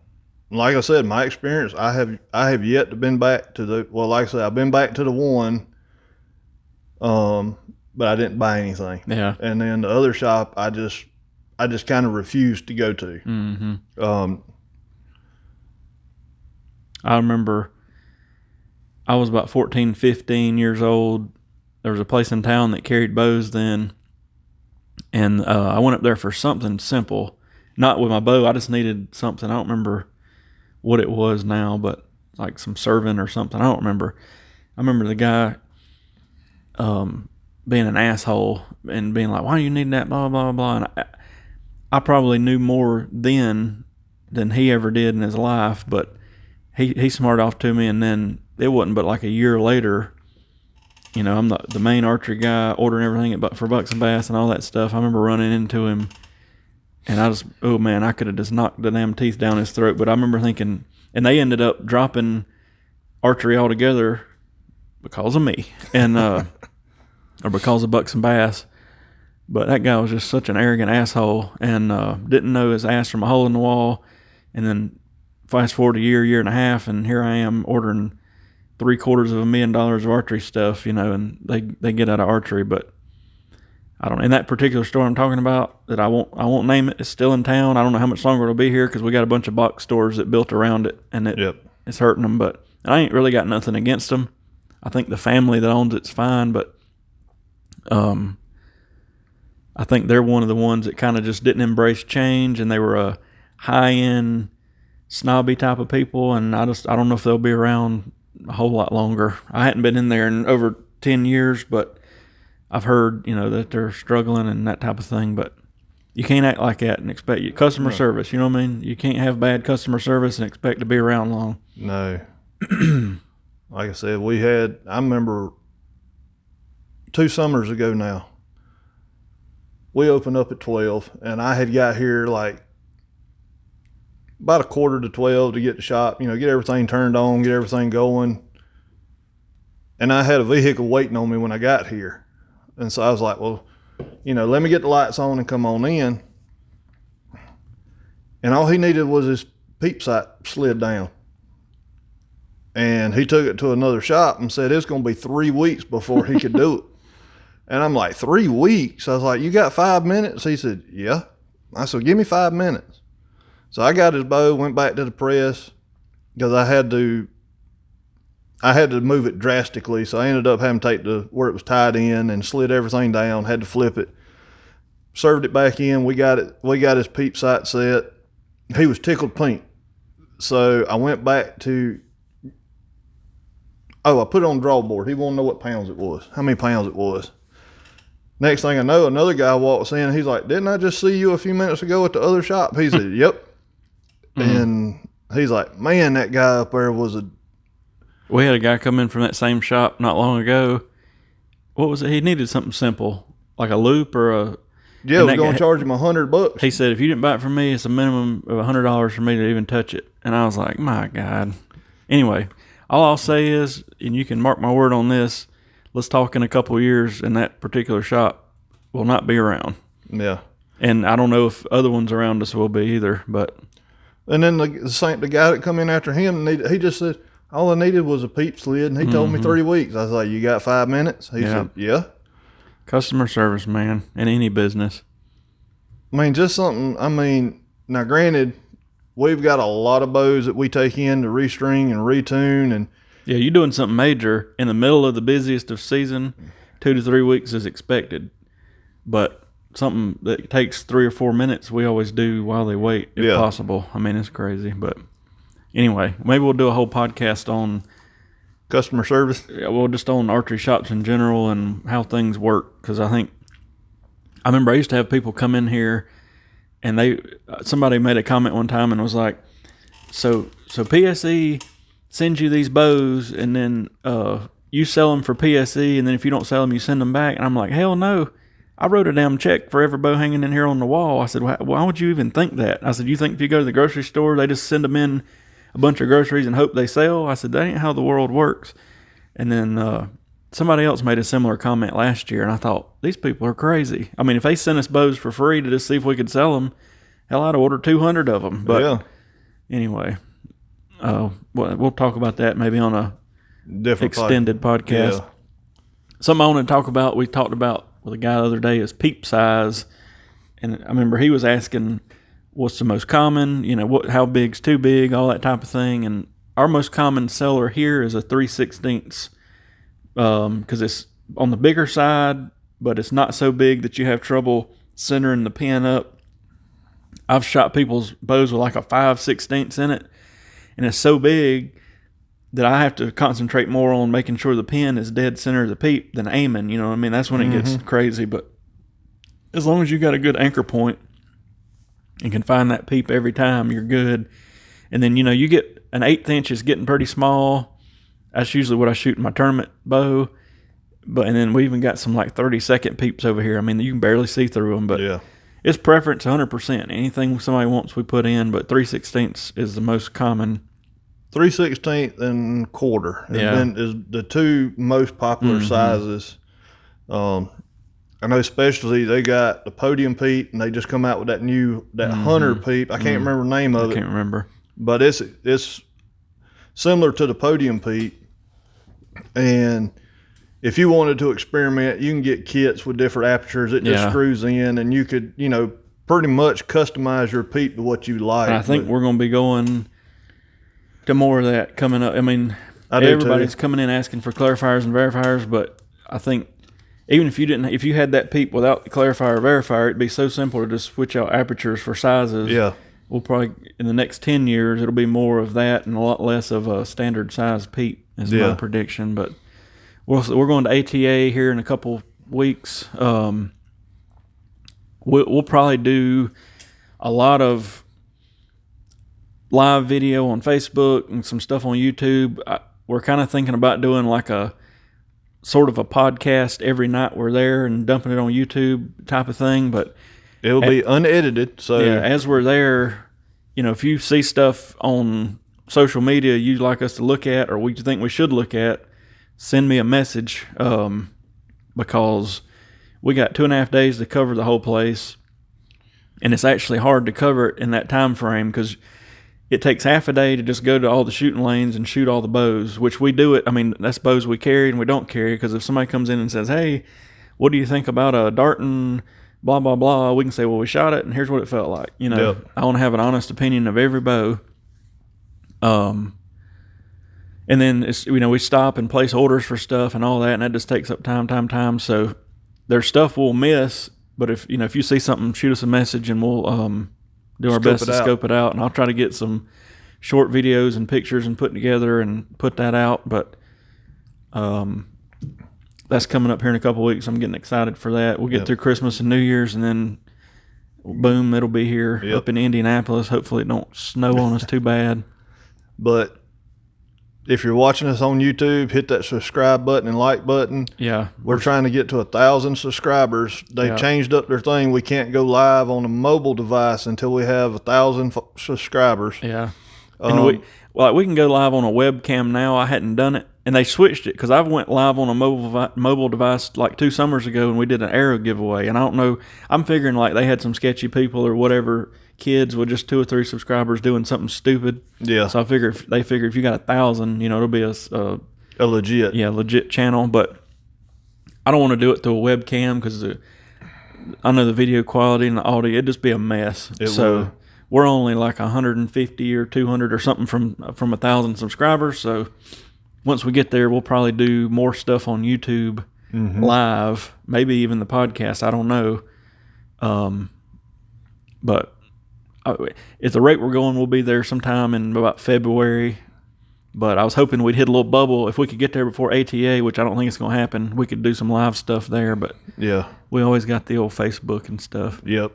S2: Like I said, my experience, I have yet to been back to like I said, I've been back to the one, but I didn't buy anything.
S1: Yeah.
S2: And then the other shop, I just kind of refused to go to.
S1: Mm-hmm. I remember I was about 14, 15 years old. There was a place in town that carried bows then, and I went up there for something simple, not with my bow. I just needed something. I don't remember what it was now, but like some serving or something. I don't remember. I remember the guy being an asshole and being like, "Why do you need that, blah, blah, blah." And I probably knew more then than he ever did in his life, but he smarted off to me. And then it wasn't but like a year later, you know, I'm the main archery guy, ordering everything for Bucks and Bass and all that stuff. I remember running into him, and I could have just knocked the damn teeth down his throat. But I remember thinking, and they ended up dropping archery altogether because of me, and or because of Bucks and Bass. But that guy was just such an arrogant asshole, and didn't know his ass from a hole in the wall. And then fast forward a year and a half, and here I am ordering $750,000 of archery stuff, you know, and they get out of archery. But I don't know. In that particular store I'm talking about, that I won't name it, it's still in town. I don't know how much longer it'll be here, because we got a bunch of box stores that built around it, and it's hurting them. But I ain't really got nothing against them. I think the family that owns it's fine, but I think they're one of the ones that kind of just didn't embrace change, and they were a high-end, snobby type of people, and I don't know if they'll be around a whole lot longer. I hadn't been in there in over 10 years, but I've heard, you know, that they're struggling and that type of thing. But you can't act like that and expect customer service. You know what I mean? You can't have bad customer service and expect to be around long.
S2: No. Like I said, I remember 2 summers ago now. We opened up at 12, and I had got here like about 11:45 to get the shop, get everything turned on, get everything going. And I had a vehicle waiting on me when I got here. And so I was like, well, let me get the lights on and come on in. And all he needed was his peep sight slid down. And he took it to another shop and said it's going to be 3 weeks before he could do it. And I'm like, 3 weeks? I was like, you got 5 minutes? He said, yeah. I said, give me 5 minutes. So I got his bow, went back to the press because I had to move it drastically. So I ended up having to take where it was tied in and slid everything down, had to flip it, served it back in. We got his peep sight set. He was tickled pink. So I went back to, I put it on the draw board. He wanted to know what pounds it was, how many pounds it was. Next thing I know, another guy walks in. He's like, didn't I just see you a few minutes ago at the other shop? He said, yep. And he's like, man, that guy up there was
S1: We had a guy come in from that same shop not long ago. What was it? He needed something simple, like a loop or a...
S2: Yeah, I was going to charge him $100.
S1: He said, if you didn't buy it from me, it's a minimum of $100 for me to even touch it. And I was like, my God. Anyway, all I'll say is, and you can mark my word on this, let's talk in a couple of years and that particular shop will not be around.
S2: Yeah.
S1: And I don't know if other ones around us will be either, but...
S2: And then the guy that come in after him, he just said, all I needed was a peep slid, and he told me 3 weeks. I was like, you got 5 minutes? He said, yeah.
S1: Customer service, man, in any business.
S2: Just something, now granted, we've got a lot of bows that we take in to restring and retune. And
S1: yeah, you're doing something major in the middle of the busiest of season, 2 to 3 weeks is expected. But something that takes 3 or 4 minutes, we always do while they wait, if possible. It's crazy, but... Anyway, maybe we'll do a whole podcast on
S2: customer service.
S1: Yeah, well, just on archery shops in general and how things work. Because I remember I used to have people come in here, and somebody made a comment one time and was like, "So PSE sends you these bows, and then you sell them for PSE, and then if you don't sell them, you send them back." And I'm like, "Hell no! I wrote a damn check for every bow hanging in here on the wall." I said, "Why would you even think that?" I said, "You think if you go to the grocery store, they just send them in a bunch of groceries and hope they sell?" I said, that ain't how the world works. And then somebody else made a similar comment last year, and I thought, these people are crazy. If they sent us bows for free to just see if we could sell them, hell, I'd order 200 of them. But anyway, we'll talk about that maybe on a different extended podcast. Yeah. Something I want to talk about, we talked about with a guy the other day, is peep size. And I remember he was asking, what's the most common, how big's too big, all that type of thing. And our most common seller here is a 3/16, because it's on the bigger side, but it's not so big that you have trouble centering the pin up. I've shot people's bows with like a 5/16 in it, and it's so big that I have to concentrate more on making sure the pin is dead center of the peep than aiming. That's when it gets crazy. But as long as you got a good anchor point and can find that peep every time, you're good. And then, you get an 1/8 inch is getting pretty small. That's usually what I shoot in my tournament bow. And then we even got some like 30-second peeps over here. You can barely see through them, but it's preference 100%. Anything somebody wants, we put in, but 3/16 is the most common.
S2: 3/16 and quarter. And then is the two most popular sizes. I know Specialty, they got the podium peep, and they just come out with that hunter peep. I can't remember the name of it.
S1: I can't remember.
S2: But it's similar to the podium peep. And if you wanted to experiment, you can get kits with different apertures. It just screws in, and you could, pretty much customize your peep to what you like.
S1: And I think we're going to be going to more of that coming up. Everybody's coming in asking for clarifiers and verifiers, but I think even if you had that peep without the clarifier or verifier, it'd be so simple to just switch out apertures for sizes.
S2: Yeah.
S1: We'll probably, in the next 10 years, it'll be more of that and a lot less of a standard size peep is my prediction. But we're going to ATA here in a couple weeks. We'll probably do a lot of live video on Facebook and some stuff on YouTube. We're kind of thinking about doing like a sort of a podcast every night we're there and dumping it on YouTube type of thing. But
S2: it'll be unedited. So
S1: yeah, as we're there, if you see stuff on social media you'd like us to look at or we think we should look at, send me a message, because we got 2.5 days to cover the whole place, and it's actually hard to cover it in that time frame because it takes half a day to just go to all the shooting lanes and shoot all the bows, which we do it. I mean, that's bows we carry and we don't carry, because if somebody comes in and says, hey, what do you think about a Darton blah, blah, blah, we can say, well, we shot it and here's what it felt like.
S2: Yep.
S1: I want to have an honest opinion of every bow. And then it's, we stop and place orders for stuff and all that, and that just takes up time. So there's stuff we'll miss, but if you see something, shoot us a message and we'll do our best to scope it out. And I'll try to get some short videos and pictures and put together and put that out. But that's coming up here in a couple of weeks. I'm getting excited for that. We'll get through Christmas and New Year's, and then boom, it'll be here up in Indianapolis. Hopefully it don't snow on us too bad.
S2: But if you're watching us on YouTube, hit that subscribe button and like button.
S1: Yeah.
S2: We're trying to get to 1,000 subscribers. They changed up their thing. We can't go live on a mobile device until we have 1,000 subscribers.
S1: Yeah. And we can go live on a webcam now. I hadn't done it, and they switched it because I went live on a mobile device like 2 summers ago, and we did an arrow giveaway. And I don't know, I'm figuring like they had some sketchy people or whatever, kids with just 2 or 3 subscribers doing something stupid.
S2: Yeah.
S1: So they figure if you got 1,000, it'll be a legit channel. But I don't want to do it through a webcam because I know the video quality and the audio, it'd just be a mess. So we're only like 150 or 200 or something from 1,000 subscribers. So once we get there, we'll probably do more stuff on YouTube live, maybe even the podcast. I don't know. But at the rate we're going, we'll be there sometime in about February. But I was hoping we'd hit a little bubble. If we could get there before ATA, which I don't think it's going to happen, we could do some live stuff there. But we always got the old Facebook and stuff.
S2: Yep.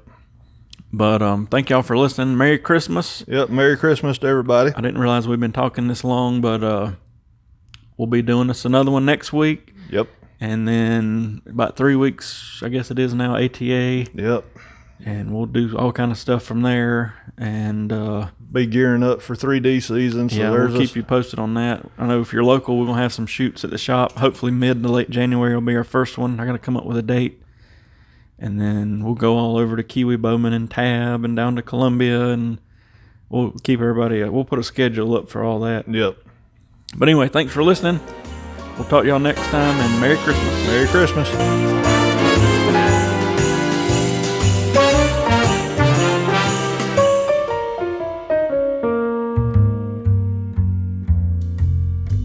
S1: But thank y'all for listening. Merry Christmas.
S2: Yep, Merry Christmas to everybody.
S1: I didn't realize we've been talking this long, but we'll be doing this another one next week.
S2: Yep.
S1: And then about 3 weeks, I guess it is now, ATA.
S2: Yep.
S1: And we'll do all kind of stuff from there. And
S2: be gearing up for 3D season. So
S1: we'll keep you posted on that. I know if you're local, we're going to have some shoots at the shop. Hopefully mid to late January will be our first one. I got to come up with a date. And then we'll go all over to Kiwi Bowman and Tab and down to Columbia, and we'll keep everybody we'll put a schedule up for all that.
S2: Yep.
S1: But anyway, thanks for listening. We'll talk to y'all next time, and Merry Christmas.
S2: Merry Christmas.